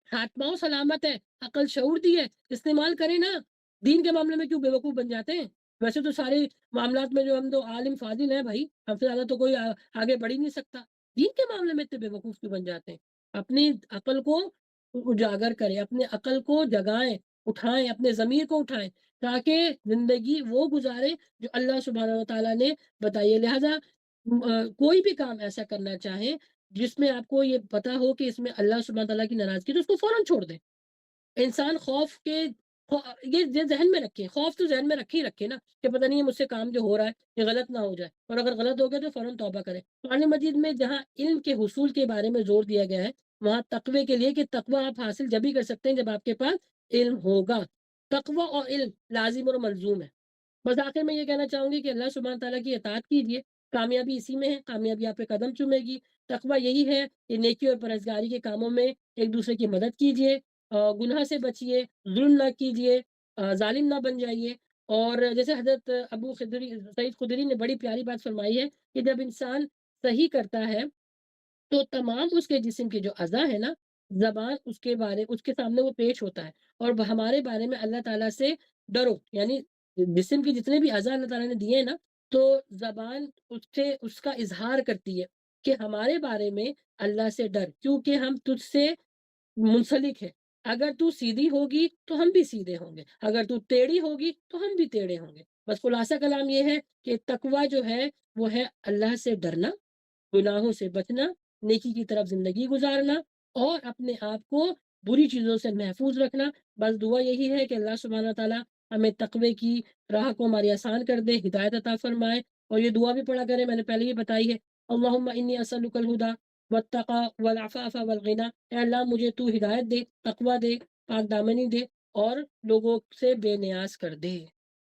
ہاتھ پاؤں سلامت ہے، عقل شعور دی ہے، استعمال کریں نا۔ دین کے معاملے میں کیوں بیوقوف بن جاتے ہیں؟ ویسے تو سارے معاملات میں جو ہم تو عالم فاضل ہیں بھائی، ہم سے زیادہ تو کوئی آگے بڑھ ہی نہیں سکتا، دین کے معاملے میں اتنے بیوقوف کیوں بن جاتے ہیں؟ اپنی عقل کو اجاگر کریں، اپنے عقل کو جگائیں، اٹھائیں، اپنے ضمیر کو اٹھائیں، تاکہ زندگی وہ گزارے جو اللہ سبحانہ و تعالیٰ نے بتائی ہے۔ لہٰذا کوئی بھی کام ایسا کرنا چاہیں جس میں آپ کو یہ پتا ہو کہ اس میں اللہ سبحانہ تعالیٰ کی ناراضگی، تو اس کو فوراً چھوڑ دیں۔ انسان خوف کے یہ ذہن میں رکھے، خوف تو ذہن میں رکھے ہی رکھے نا، کہ پتہ نہیں یہ مجھ سے کام جو ہو رہا ہے یہ غلط نہ ہو جائے، اور اگر غلط ہو گیا تو فوراً توبہ کرے۔ قرآن مجید میں جہاں علم کے حصول کے بارے میں زور دیا گیا ہے، وہاں تقوی کے لیے کہ تقوی آپ حاصل جب ہی کر سکتے ہیں جب آپ کے پاس علم ہوگا۔ تقوی اور علم لازم اور ملزوم ہے۔ بس آخر میں یہ کہنا چاہوں گی کہ اللہ سبحانہ تعالیٰ کی اطاعت کیجیے، کامیابی اسی میں ہے، کامیابی آپ پہ قدم چومے گی۔ تقوی یہی ہے کہ نیکی اور پرہیزگاری کے کاموں میں ایک دوسرے کی مدد کیجیے، گناہ سے بچیے، ظلم نہ کیجیے، ظالم نہ بن جائیے۔ اور جیسے حضرت ابو خدری سعید خدری نے بڑی پیاری بات فرمائی ہے کہ جب انسان صحیح کرتا ہے تو تمام اس کے جسم کے جو اعضاء ہے نا، زبان اس کے سامنے وہ پیش ہوتا ہے، اور ہمارے بارے میں اللہ تعالیٰ سے ڈرو، یعنی جسم کے جتنے بھی اعضاء اللہ تعالیٰ نے دیے ہیں نا، تو زبان اس کا اظہار کرتی ہے کہ ہمارے بارے میں اللہ سے ڈر، کیونکہ ہم تجھ سے منسلک ہے۔ اگر تو سیدھی ہوگی تو ہم بھی سیدھے ہوں گے، اگر تو ٹیڑھی ہوگی تو ہم بھی ٹیڑھے ہوں گے۔ بس خلاصہ کلام یہ ہے کہ تقوی جو ہے وہ ہے اللہ سے ڈرنا، گناہوں سے بچنا، نیکی کی طرف زندگی گزارنا، اور اپنے آپ کو بری چیزوں سے محفوظ رکھنا۔ بس دعا یہی ہے کہ اللہ سبحانہ تعالیٰ ہمیں تقوی کی راہ کو ہماری آسان کر دے، ہدایت عطا فرمائے، اور یہ دعا بھی پڑھا کریں، میں نے پہلے ہی بتائی ہے، اللہم انی اسألک الہدی والتقی والعفاف والغنی۔ اے اللہ مجھے تو ہدایت دے، تقوی دے، پاک دامنی دے، اور لوگوں سے بے نیاز کر دے۔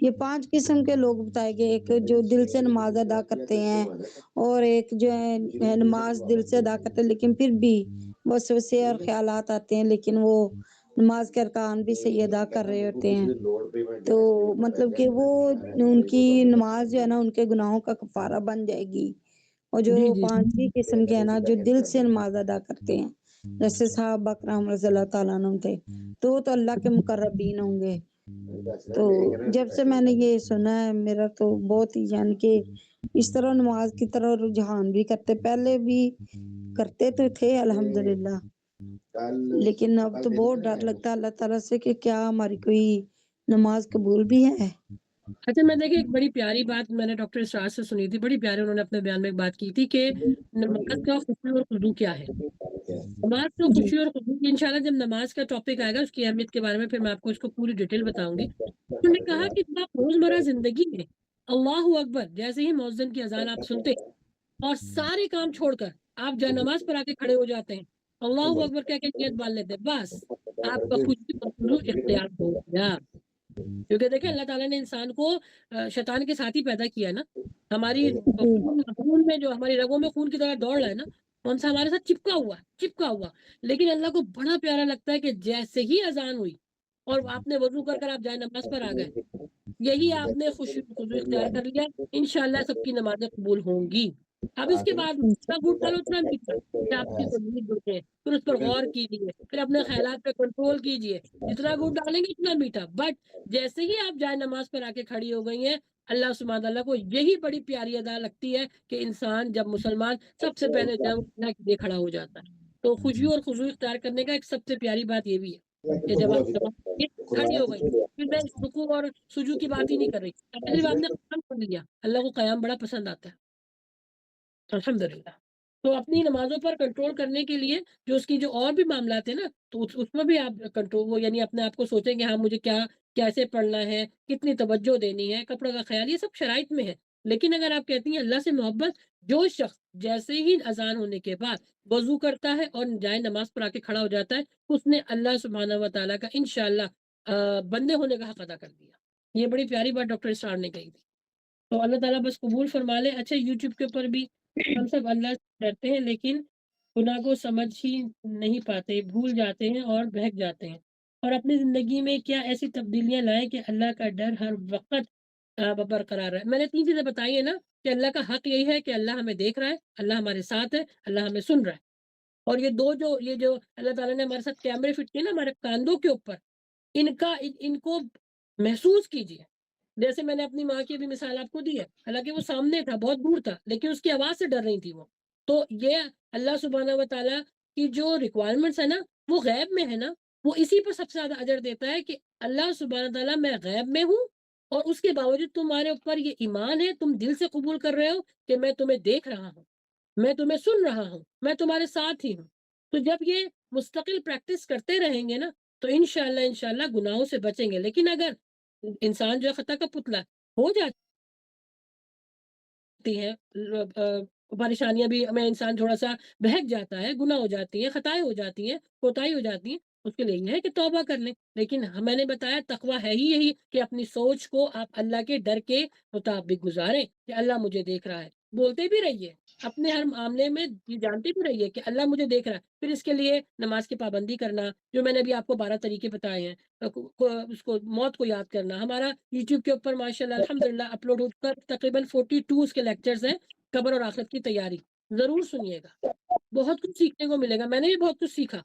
یہ 5 قسم کے لوگ بتائے گئے، ایک جو دل سے نماز ادا کرتے ہیں، اور ایک جو ہے نماز دل سے ادا کرتے ہیں لیکن پھر بھی وسوسے اور خیالات آتے ہیں، لیکن وہ نماز کے ارکان بھی صحیح ادا کر رہے ہوتے ہیں، تو مطلب کہ وہ ان کی نماز جو ہے نا ان کے گناہوں کا کفارہ بن جائے گی۔ اور جو جی جی 5ویں قسم کے ہیں نا جو دل سے نماز ادا کرتے ہیں، جیسے صحابہ کرام رضی اللہ تعالیٰ عنہ تھے، تو وہ تو اللہ کے مقربین ہوں گے۔ تو جب سے میں نے یہ سنا ہے، میرا تو بہت ہی یعنی کہ اس طرح نماز کی طرح رجحان بھی کرتے، پہلے بھی کرتے تو تھے الحمدللہ، لیکن اب تو بہت ڈر لگتا ہے اللہ تعالیٰ سے کہ کیا ہماری کوئی نماز قبول بھی ہے۔ اچھا، میں دیکھیں ایک بڑی پیاری بات میں نے ڈاکٹر اسرار سے سنی تھی، بڑی پیاری انہوں نے اپنے بیان میں ایک بات کی تھی کہ نماز کا خشوع اور خضوع کیا ہے۔ نماز کا جی خشوع اور خضوع کی انشاءاللہ جب نماز کا ٹاپک آئے گا اس کی اہمیت کے بارے میں پھر میں آپ کو اس کو پوری ڈیٹیل بتاؤں گی۔ انہوں نے کہا کہ جب آپ روزمرہ زندگی میں اللہ اکبر جیسے ہی مؤذن کی اذان آپ سنتے اور سارے کام چھوڑ کر آپ جائے نماز پر آ کے کھڑے ہو جاتے ہیں، اللہ اکبر کہہ کے نیت باندھ لیتے ہیں، بس آپ کا خشوع اور خضوع اختیار ہو گیا۔ کیونکہ دیکھیں اللہ تعالیٰ نے انسان کو شیطان کے ساتھ ہی پیدا کیا ہے نا، ہماری خون میں جو ہماری رگوں میں خون کی طرح دوڑ رہا ہے نا، کون سا ہمارے ساتھ چپکا ہوا، لیکن اللہ کو بڑا پیارا لگتا ہے کہ جیسے ہی اذان ہوئی اور آپ نے وضو کر آپ جائے نماز پر آ گئے، یہی آپ نے خضوع اختیار کر لیا، انشاءاللہ سب کی نمازیں قبول ہوں گی۔ اب اس کے بعد جتنا گڑ ڈالو اتنا میٹھا، کہ آپ کی تجوید جڑے، پھر اس پر غور کیجیے، پھر اپنے خیالات پہ کنٹرول کیجیے، جتنا گڑ ڈالیں گے اتنا میٹھا، بٹ جیسے ہی آپ جائے نماز پر آ کے کھڑی ہو گئی ہیں، اللہ سبحانہ اللہ کو یہی بڑی پیاری ادا لگتی ہے کہ انسان جب مسلمان سب سے پہلے جو ہے وہ اللہ کے لیے کھڑا ہو جاتا ہے۔ تو خشوع اور خضوع اختیار کرنے کا ایک سب سے پیاری بات یہ بھی ہے کہ جب آپ نماز کے لیے کھڑی ہو گئی، پھر میں رکوع اور سجود کی بات ہی نہیں کر رہی، صرف آپ نے قیام کر لیا، اللہ کو قیام بڑا پسند آتا ہے الحمدللہ۔ تو اپنی نمازوں پر کنٹرول کرنے کے لیے جو اس کی جو اور بھی معاملات ہیں نا، تو اس میں بھی آپ کنٹرول وہ یعنی اپنے آپ کو سوچیں کہ ہاں مجھے کیا کیسے پڑھنا ہے، کتنی توجہ دینی ہے، کپڑوں کا خیال، یہ سب شرائط میں ہے۔ لیکن اگر آپ کہتی ہیں اللہ سے محبت، جو شخص جیسے ہی اذان ہونے کے بعد وضو کرتا ہے اور جائے نماز پر آ کے کھڑا ہو جاتا ہے، اس نے اللہ سبحانہ و تعالیٰ کا انشاءاللہ بندے ہونے کا حق ادا کر دیا۔ یہ بڑی پیاری بات ڈاکٹر اسرار نے کہی تھی، تو اللہ تعالیٰ بس قبول فرما لے۔ اچھا، یوٹیوب کے اوپر بھی ہم سب اللہ سے ڈرتے ہیں لیکن گناہ کو سمجھ ہی نہیں پاتے، بھول جاتے ہیں اور بہک جاتے ہیں، اور اپنی زندگی میں کیا ایسی تبدیلیاں لائیں کہ اللہ کا ڈر ہر وقت برقرار رہے۔ میں نے 3 چیزیں بتائی ہیں نا کہ اللہ کا حق یہی ہے کہ اللہ ہمیں دیکھ رہا ہے، اللہ ہمارے ساتھ ہے، اللہ ہمیں سن رہا ہے، اور یہ جو اللہ تعالیٰ نے ہمارے ساتھ کیمرے فٹ کیے نا ہمارے کاندھوں کے اوپر، ان کو محسوس کیجیے۔ جیسے میں نے اپنی ماں کی بھی مثال آپ کو دی ہے، حالانکہ وہ سامنے تھا، بہت دور تھا، لیکن اس کی آواز سے ڈر رہی تھی وہ۔ تو یہ اللہ سبحانہ و تعالیٰ کی جو ریکوائرمنٹس ہے نا وہ غیب میں ہے نا، وہ اسی پر سب سے زیادہ اجر دیتا ہے کہ اللہ سبحانہ و تعالیٰ میں غیب میں ہوں، اور اس کے باوجود تمہارے اوپر یہ ایمان ہے، تم دل سے قبول کر رہے ہو کہ میں تمہیں دیکھ رہا ہوں، میں تمہیں سن رہا ہوں، میں تمہارے ساتھ ہی ہوں۔ تو جب یہ مستقل پریکٹس کرتے رہیں گے نا تو انشاءاللہ گناہوں سے بچیں گے۔ لیکن اگر انسان جو ہے خطا کا پتلا ہو جاتی ہے، پریشانیاں بھی میں انسان تھوڑا سا بہک جاتا ہے، گناہ ہو جاتی ہیں، خطائیں ہو جاتی ہیں، کوتاہی ہو جاتی ہیں، اس کے لیے یہ ہے کہ توبہ کر لیں۔ لیکن میں نے بتایا تقویٰ ہے ہی یہی کہ اپنی سوچ کو آپ اللہ کے ڈر کے مطابق گزاریں کہ اللہ مجھے دیکھ رہا ہے، بولتے بھی رہیے اپنے ہر معاملے میں، یہ جانتے بھی رہیے کہ اللہ مجھے دیکھ رہا ہے۔ پھر اس کے لیے نماز کی پابندی کرنا، جو میں نے ابھی آپ کو 12 طریقے بتائے ہیں، اس کو موت کو یاد کرنا۔ ہمارا یوٹیوب کے اوپر ماشاءاللہ الحمدللہ اپلوڈ ہو کر تقریباً 42 اس کے لیکچرز ہیں، قبر اور آخرت کی تیاری، ضرور سنیے گا، بہت کچھ سیکھنے کو ملے گا، میں نے بھی بہت کچھ سیکھا۔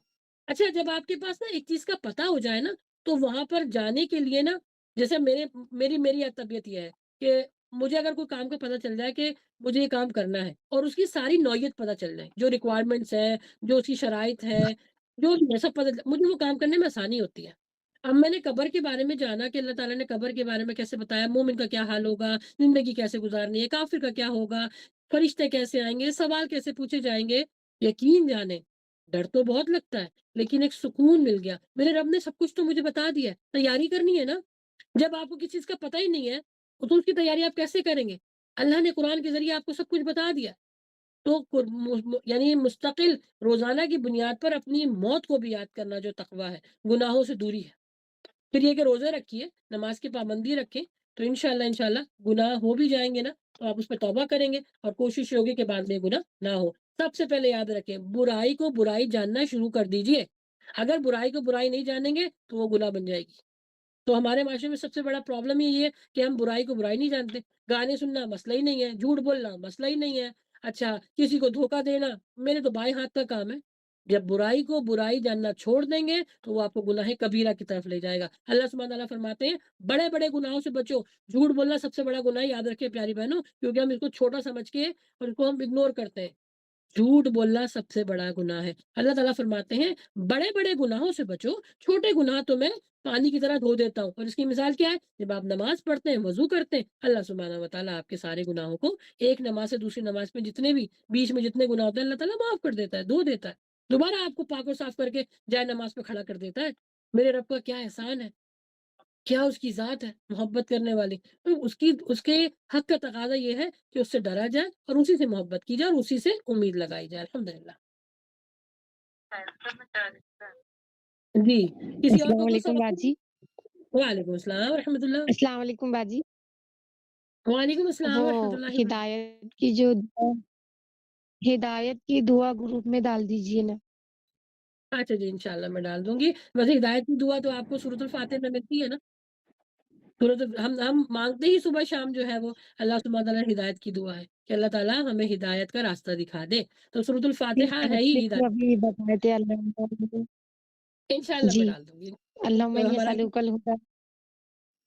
اچھا، جب آپ کے پاس نا ایک چیز کا پتہ ہو جائے نا تو وہاں پر جانے کے لیے نا، جیسے میری طبیعت یہ ہے کہ مجھے اگر کوئی کام کا پتہ چل جائے کہ مجھے یہ کام کرنا ہے اور اس کی ساری نوعیت پتہ چل جائے، جو ریکوائرمنٹس ہیں، جو اس کی شرائط ہے، جو بھی ہے سب پتہ، مجھے وہ کام کرنے میں آسانی ہوتی ہے۔ اب میں نے قبر کے بارے میں جانا کہ اللہ تعالیٰ نے قبر کے بارے میں کیسے بتایا، مومن کا کیا حال ہوگا، زندگی کیسے گزارنی ہے، کافر کا کیا ہوگا، فرشتے کیسے آئیں گے، سوال کیسے پوچھے جائیں گے، یقین جانے ڈر تو بہت لگتا ہے لیکن ایک سکون مل گیا، میرے رب نے سب کچھ تو مجھے بتا دیا ہے، تیاری کرنی ہے نا۔ جب آپ کو کسی چیز کا پتہ ہی نہیں ہے تو اس کی تیاری آپ کیسے کریں گے؟ اللہ نے قرآن کے ذریعے آپ کو سب کچھ بتا دیا، تو یعنی مستقل روزانہ کی بنیاد پر اپنی موت کو بھی یاد کرنا جو تقویٰ ہے، گناہوں سے دوری ہے۔ پھر یہ کہ روزے رکھیے، نماز کی پابندی رکھیں، تو انشاءاللہ گناہ ہو بھی جائیں گے نا تو آپ اس پہ توبہ کریں گے اور کوشش ہوگی کہ بعد میں گناہ نہ ہو. سب سے پہلے یاد رکھیں برائی کو برائی جاننا شروع کر دیجئے. اگر برائی کو برائی نہیں جانیں گے تو وہ گناہ بن جائے گی. تو ہمارے معاشرے میں سب سے بڑا پرابلم یہ ہے کہ ہم برائی کو برائی نہیں جانتے. گانے سننا مسئلہ ہی نہیں ہے, جھوٹ بولنا مسئلہ ہی نہیں ہے, اچھا کسی کو دھوکہ دینا میرے تو بائیں ہاتھ کا کام ہے. جب برائی کو برائی جاننا چھوڑ دیں گے تو وہ آپ کو گناہ کبیرہ کی طرف لے جائے گا. اللہ سبحانہ تعالیٰ فرماتے ہیں بڑے بڑے گناہوں سے بچو. جھوٹ بولنا سب سے بڑا گناہ ہے, یاد رکھیں پیاری بہنوں, کیونکہ ہم اس کو چھوٹا سمجھ کے اور اس کو ہم اگنور کرتے ہیں. جھوٹ بولنا سب سے بڑا گناہ ہے. اللہ تعالیٰ فرماتے ہیں بڑے بڑے گناہوں سے بچو, چھوٹے گناہ تو میں پانی کی طرح دھو دیتا ہوں. اور اس کی مثال کیا ہے؟ جب آپ نماز پڑھتے ہیں, وضو کرتے ہیں, اللہ سبحانہ و تعالیٰ آپ کے سارے گناہوں کو ایک نماز سے دوسری نماز میں جتنے بھی بیچ میں جتنے گناہ ہوتے ہیں اللہ تعالیٰ معاف کر دیتا ہے, دھو دیتا ہے, دوبارہ آپ کو پاک و صاف کر کے جائے نماز پہ کھڑا کر دیتا ہے. میرے رب کا کیا احسان ہے, کیا اس کی ذات ہے محبت کرنے والی. تو اس کے حق کا تقاضا یہ ہے کہ اس سے ڈرا جائے اور اسی سے محبت کی جائے اور اسی سے امید لگائی جائے. الحمدللہ. جی کسی اور السلام کو کوئی علیکم سوال؟ باجی. وعلیکم السلام ورحمۃ اللہ. السلام علیکم باجی. وعلیکم السلام وہ ورحمۃ اللہ وبرکاتہ. ہدایت کی دعا گروپ میں ڈال دیجیے نا. اچھا جی انشاءاللہ میں ڈال دوں گی. ویسے ہدایت کی دعا تو آپ کو سورۃ الفاتحہ میں ملتی ہے نا. ہم مانگتے ہی صبح شام جو ہے وہ اللہ سبحانہ تعالیٰ ہدایت کی دعا ہے کہ اللہ تعالیٰ ہمیں ہدایت کا راستہ دکھا دے. تو سورۃ الفاتحہ ہے ہی بچے کو ہدایت. ابھی بتائے تھے اللہ. انشاءاللہ میں جی ڈال دوں گی. اللہم تو انی ہمارا اسألک الہدی.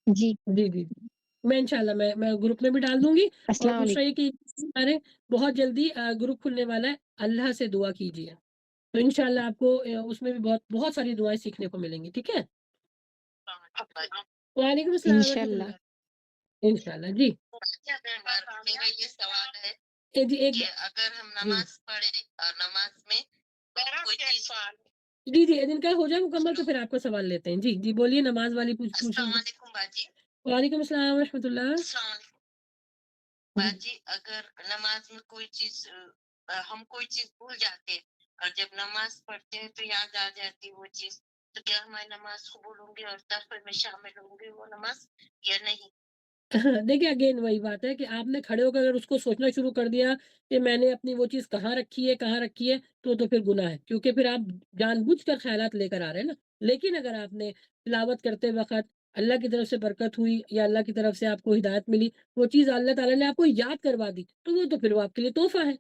جی جی جی جی میں انشاءاللہ میں گروپ میں بھی ڈال دوں گی. اور السلام دوسرا علیکم. یہ کہ ہمارے بہت جلدی گروپ کھلنے والا ہے, اللہ سے دعا کیجیے. تو انشاءاللہ آپ کو اس میں بھی بہت ساری دعائیں سیکھنے کو ملیں گی. ٹھیک ہے. وعلیکم السلام ورحمۃ انشاءاللہ. اللہ. انشاءاللہ. جی میرا یہ سوال ہے جی ایک کہ اگر ہم نماز پڑھیں اور نماز میں کوئی چیز جی دن کا ہو جائے مکمل تو پھر آپ کا سوال لیتے ہیں. جی جی بولیے نماز والی پوچھیں. السلام علیکم باجی. وعلیکم السلام ورحمۃ اللہ. السلام علیکم باجی. اگر نماز میں کوئی چیز ہم کوئی چیز بھول جاتے اور جب نماز پڑھتے ہیں تو یاد آ جاتی وہ چیز, تو کیا ہماری نماز قبول ہوں گی اور تحفظ میں شامل ہوں گی وہ نماز یا نہیں؟ دیکھیے اگین وہی بات ہے کہ آپ نے کھڑے ہو کر اگر اس کو سوچنا شروع کر دیا کہ میں نے اپنی وہ چیز کہاں رکھی ہے تو پھر گناہ ہے, کیونکہ پھر آپ جان بوجھ کر خیالات لے کر آ رہے ہیں نا. لیکن اگر آپ نے تلاوت کرتے وقت اللہ کی طرف سے برکت ہوئی یا اللہ کی طرف سے آپ کو ہدایت ملی, وہ چیز اللہ تعالیٰ نے آپ کو یاد کروا دی تو پھر وہ آپ کے لیے تحفہ ہے.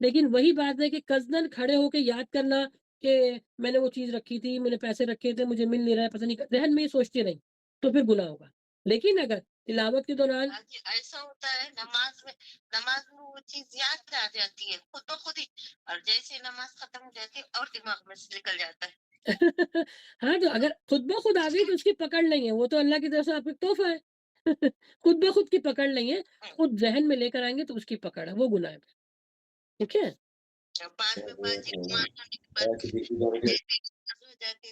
لیکن وہی بات ہے کہ قصدن کھڑے ہو کے یاد کرنا کہ میں نے وہ چیز رکھی تھی, میں نے پیسے رکھے تھے, مجھے مل نہیں رہا ہے, پتہ نہیں, ذہن میں یہ سوچتے نہیں تو پھر گناہ ہوگا. لیکن اگر تلاوت کے دوران ایسا ہوتا ہے نماز میں وہ چیز یاد آ جاتی ہے خود بخود ہی, اور جیسے نماز ختم ہو جاتی ہے اور دماغ میں سے نکل جاتا ہے. ہاں تو اگر خود بخود آ گئی تو اس کی پکڑ نہیں ہے, وہ تو اللہ کی طرف سے آپ کو تحفہ ہے. خود بخود کی پکڑ نہیں ہے, خود ذہن میں لے کر آئیں گے تو اس کی پکڑ ہے, وہ گناہ ہے. ٹھیک ہے. بعد میں باجی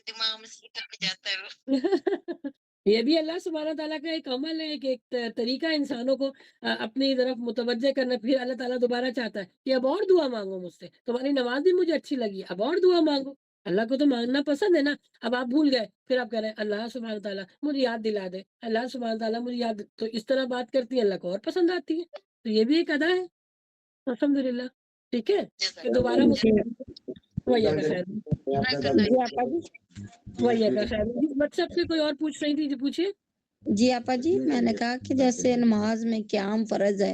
دماغ میں سے نکل جاتا ہے. یہ بھی اللہ سبحانہ تعالیٰ کا ایک عمل ہے, کہ ایک طریقہ انسانوں کو اپنی طرف متوجہ کرنا. پھر اللہ تعالیٰ دوبارہ چاہتا ہے کہ اب اور دعا مانگو مجھ سے, تمہاری نماز بھی مجھے اچھی لگی, اب اور دعا مانگو. اللہ کو تو مانگنا پسند ہے نا. اب آپ بھول گئے, پھر آپ کہہ رہے ہیں اللہ سبحانہ تعالیٰ مجھے یاد دلا دے, اللہ سبحانہ تعالیٰ مجھے یاد, تو اس طرح بات کرتی ہے اللہ کو اور پسند آتی ہے. تو یہ بھی ایک ادا ہے الحمدللہ. ٹھیک ہے. کہ دوبارہ جی وہی کا خیر جی آپا جی. وہی کا خیر. واٹس ایپ سے کوئی اور پوچھ رہی تھی, جو پوچھیے. جی آپا جی میں نے کہا کہ جیسے نماز میں قیام فرض ہے.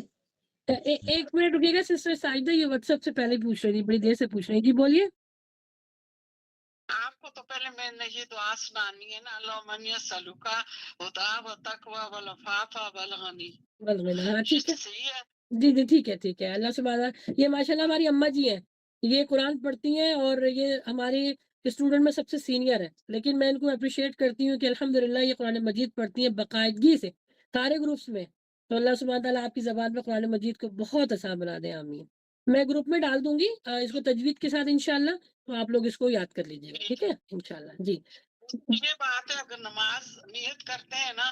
ایک منٹ رکیے گا سسٹر ساجدہ, یہ واٹس ایپ سے پہلے پوچھ رہی تھی, بڑی دیر سے پوچھ رہی تھی. بولیے. آپ کو تو پہلے میں نے یہ دعا سنانی ہے نا, اللہم انی اسألک ہدی و تقوی و العفاف والغنی. ہاں ٹھیک ہے. صحیح ہے. جی ٹھیک ہے. اللہ سبحانہ, یہ ماشاءاللہ ہماری اماں جی ہیں, یہ قرآن پڑھتی ہیں اور یہ ہماری اسٹوڈنٹ میں سب سے سینئر ہے. لیکن میں ان کو اپریشیٹ کرتی ہوں کہ الحمدللہ یہ قرآن مجید پڑھتی ہیں باقاعدگی سے سارے گروپس میں. تو اللہ سبحانہ تعالیٰ آپ کی زبان میں قرآن مجید کو بہت آسان بنا دیں, آمین. میں گروپ میں ڈال دوں گی اس کو تجوید کے ساتھ انشاءاللہ, تو آپ لوگ اس کو یاد کر لیجیے گا. ٹھیک ہے انشاءاللہ. جی یہ بات ہے, اگر نماز نیت کرتے ہیں نا,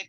1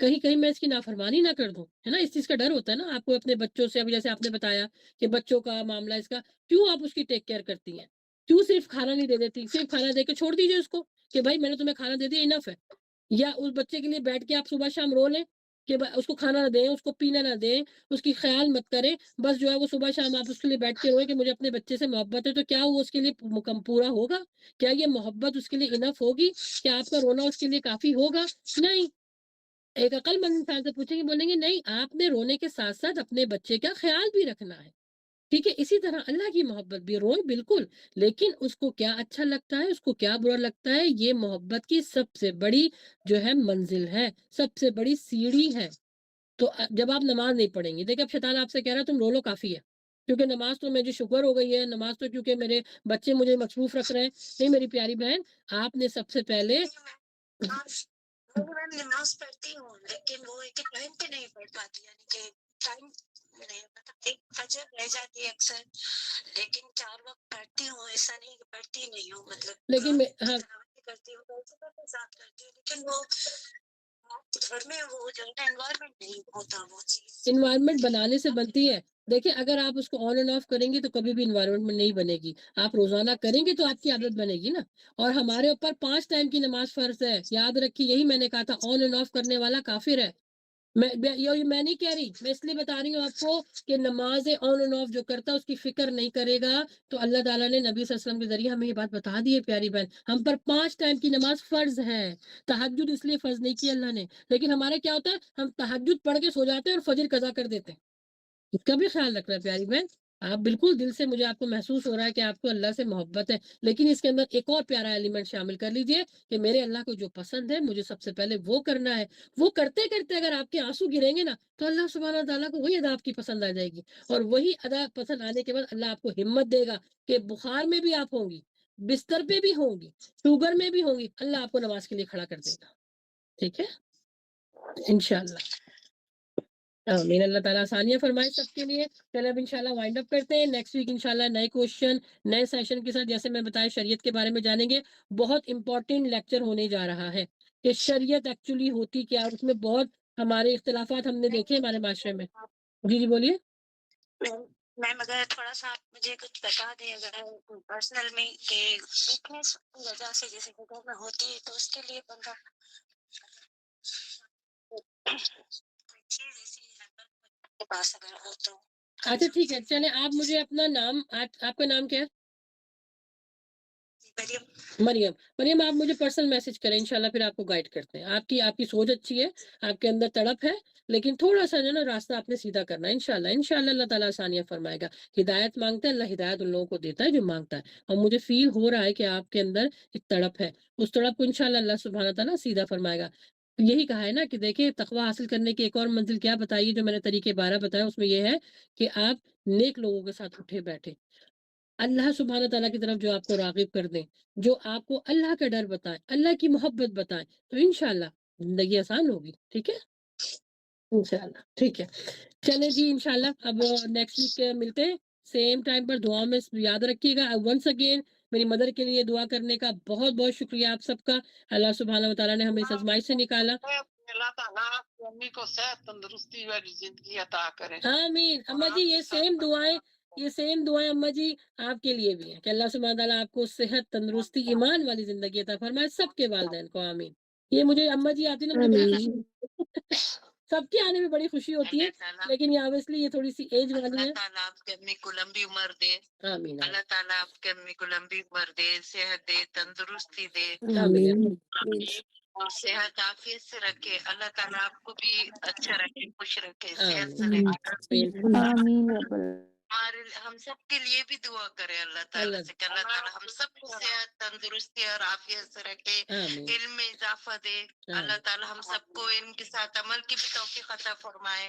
کہیں کہیں میں اس کی نافرمانی نہ کر دوں، ہے نا، اس چیز کا ڈر ہوتا ہے نا آپ کو اپنے بچوں سے. ابھی جیسے آپ نے بتایا کہ بچوں کا معاملہ اس کا، کیوں آپ اس کی ٹیک کیئر کرتی ہیں؟ کیوں صرف کھانا نہیں دے دیتی؟ صرف کھانا دے کے چھوڑ دیجیے اس کو کہ بھائی میں نے تمہیں کھانا دے دیا، انف ہے. یا اس بچے کے لیے بیٹھ کے آپ صبح شام رو لیں کہ اس کو کھانا نہ دیں، اس کو پینا نہ دیں، اس کی خیال مت کریں، بس جو ہے وہ صبح شام آپ اس کے لیے بیٹھ کے روئے کہ مجھے اپنے بچے سے محبت ہے. تو کیا وہ اس کے لیے پورا ہوگا؟ کیا یہ محبت اس کے لیے انف ہوگی؟ کیا آپ کا رونا اس کے لیے کافی ہوگا؟ نہیں. ایک عقل مند انسان سے پوچھیں گے، بولیں گے نہیں، آپ نے رونے کے ساتھ ساتھ اپنے بچے کا خیال بھی رکھنا ہے. ٹھیک ہے، اسی طرح اللہ کی محبت بھی، روئے بالکل، لیکن اس کو کیا اچھا لگتا ہے، اس کو کیا برا لگتا ہے، یہ محبت کی سب سے بڑی جو ہے منزل ہے، سب سے بڑی سیڑھی ہے. تو جب آپ نماز نہیں پڑھیں گی، دیکھیں اب شیطان آپ سے کہہ رہا ہے تم رو لو کافی ہے، کیونکہ نماز تو مجھے شکر ہو گئی ہے، نماز تو کیونکہ میرے بچے مجھے مصروف رکھ رہے ہیں. نہیں میری پیاری بہن، آپ نے سب سے پہلے میں نماز پڑھتی ہوں لیکن وہ ایک ٹائم پہ نہیں پڑھ پاتی، یعنی کہ ٹائم نہیں، مطلب ایک فجر رہ جاتی ہے اکثر، لیکن 4 وقت پڑھتی ہوں. ایسا نہیں کہ پڑھتی نہیں ہوں، مطلب لیکن ہاں تلاوت کرتی ہوں، ساتھ کرتی ہوں، لیکن وہ گھر میں وہ جو ہے انوائرمنٹ نہیں ہوتا وہ چیز. انوائرمنٹ بنانے سے بنتی ہے. دیکھیں اگر آپ اس کو آن اینڈ آف کریں گے تو کبھی بھی انوائرمنٹ میں نہیں بنے گی. آپ روزانہ کریں گے تو آپ کی عادت بنے گی نا. اور ہمارے اوپر 5 ٹائم کی نماز فرض ہے، یاد رکھیے، یہی میں نے کہا تھا، آن اینڈ آف کرنے والا کافر ہے. میں نہیں کہہ رہی، میں اس لیے بتا رہی ہوں آپ کو کہ نماز آن اینڈ آف جو کرتا ہے اس کی فکر نہیں کرے گا تو اللہ تعالیٰ نے نبی صلی اللہ علیہ وسلم کے ذریعے ہمیں یہ بات بتا دی ہے. پیاری بہن، ہم پر 5 ٹائم کی نماز فرض ہے. تہجد اس لیے فرض نہیں کی اللہ نے، لیکن ہمارے کیا ہوتا ہے، ہم تہجد پڑھ کے سو جاتے ہیں اور فجر قضا کر دیتے ہیں. اس کا بھی خیال رکھنا ہے پیاری بہن. آپ بالکل دل سے، مجھے آپ کو محسوس ہو رہا ہے کہ آپ کو اللہ سے محبت ہے، لیکن اس کے اندر ایک اور پیارا ایلیمنٹ شامل کر لیجئے کہ میرے اللہ کو جو پسند ہے مجھے سب سے پہلے وہ کرنا ہے. وہ کرتے کرتے اگر آپ کے آنسو گریں گے نا تو اللہ سبحانہ تعالیٰ کو وہی ادا آپ کی پسند آ جائے گی، اور وہی ادا پسند آنے کے بعد اللہ آپ کو ہمت دے گا کہ بخار میں بھی آپ ہوں گی، بستر پہ بھی ہوں گی، شوگر میں بھی ہوں گی، اللہ آپ کو نماز کے لیے کھڑا کر دے گا. ٹھیک ہے انشاءاللہ. آمین. اللہ تعالیٰ آسانیاں فرمائے سب کے لیے. چلے اب انشاءاللہ وائنڈ اپ کرتے ہیں. نیکسٹ ویک انشاءاللہ نئے کوشچن، نئے سیشن کے ساتھ، جیسے میں بتایا شریعت کے بارے میں جانیں گے. بہت امپورٹنٹ لیکچر ہونے جا رہا ہے کہ شریعت ایکچولی ہوتی کیا، اور اس میں بہت ہمارے اختلافات ہم نے دیکھے ہمارے معاشرے میں. جی بولیے. میم اگر تھوڑا سا آپ مجھے کچھ بتا دیں، اگر پرسنل میں کہ ویکنیس کی وجہ سے جیسے گھر میں ہوتی ہے تو اس کے لیے بندہ کوئی چیز ایسی کے پاس اگر ہو تو. اچھا ٹھیک ہے، چلیں آپ مجھے اپنا نام، آپ کا نام کیا ہے؟ مریم آپ مجھے پرسنل میسج کریں، انشاءاللہ پھر آپ کو گائیڈ کرتے ہیں. آپ کی سوچ اچھی ہے، آپ کے اندر تڑپ ہے، لیکن تھوڑا سا جو نا راستہ آپ نے سیدھا کرنا ہے. انشاءاللہ اللہ تعالیٰ آسانیاں فرمائے گا. ہدایت مانگتا ہے اللہ، ہدایت ان لوگوں کو دیتا ہے جو مانگتا ہے. اور مجھے فیل ہو رہا ہے کہ آپ کے اندر ایک تڑپ ہے، اس تڑپ کو انشاءاللہ اللہ سبحانہ تعالیٰ سیدھا فرمائے گا. یہی کہا ہے نا کہ دیکھیں تقویٰ حاصل کرنے کی ایک اور منزل کیا بتائیے، جو میں نے طریقے 12 بتایا اس میں یہ ہے کہ آپ نیک لوگوں کے ساتھ اٹھے بیٹھے، اللہ سبحانہ تعالیٰ کی طرف جو آپ کو راغب کر دیں، جو آپ کو اللہ کا ڈر بتائیں، اللہ کی محبت بتائیں، تو انشاءاللہ زندگی آسان ہوگی. ٹھیک ہے انشاءاللہ. ٹھیک ہے چلیں جی، انشاءاللہ اب نیکسٹ ویک ملتے ہیں سیم ٹائم پر. دعا میں یاد رکھیے گا. ونس اگین میری مدر کے لیے دعا کرنے کا بہت بہت شکریہ آپ سب کا. اللہ سبحانہ وتعالیٰ نے ہمیں اس آزمائش سے نکالا. اللہ تعالیٰ آپ کی امی کو صحت، تندرستی والی زندگی عطا کرے. آمین. اماں جی یہ سیم دعائیں اماں جی آپ کے لیے بھی ہیں کہ اللہ سبحانہ تعالیٰ آپ کو صحت، تندرستی، ایمان والی زندگی عطا فرمائے، سب کے والدین کو. آمین. یہ مجھے اماں جی آتی نا مجھے بڑی خوشی ہوتی ہے. سب کے آنے میں بڑی خوشی ہوتی ہے، لیکن یہ obviously یہ تھوڑی سی ایج والی ہے. اللہ تعالیٰ آپ کے امی کو لمبی عمر دے. آمین. اللہ تعالیٰ آپ کے امی کو لمبی عمر دے، صحت دے، تندرستی دے، آمین. اور صحت عافیت سے رکھے. اللہ تعالیٰ آپ کو بھی اچھا رکھے، خوش رکھے، صحت سے آمین. رکھے. آمین. ہمارے ہم سب کے لیے بھی دعا کرے اللہ تعالیٰ سے کہ اللہ تعالیٰ ہم سب کو صحت، تندرستی اور عافیت سے رکھے، آمین. علم میں اضافہ دے. اللہ تعالیٰ ہم سب کو ان کے ساتھ عمل کی بھی توفیق عطا فرمائے.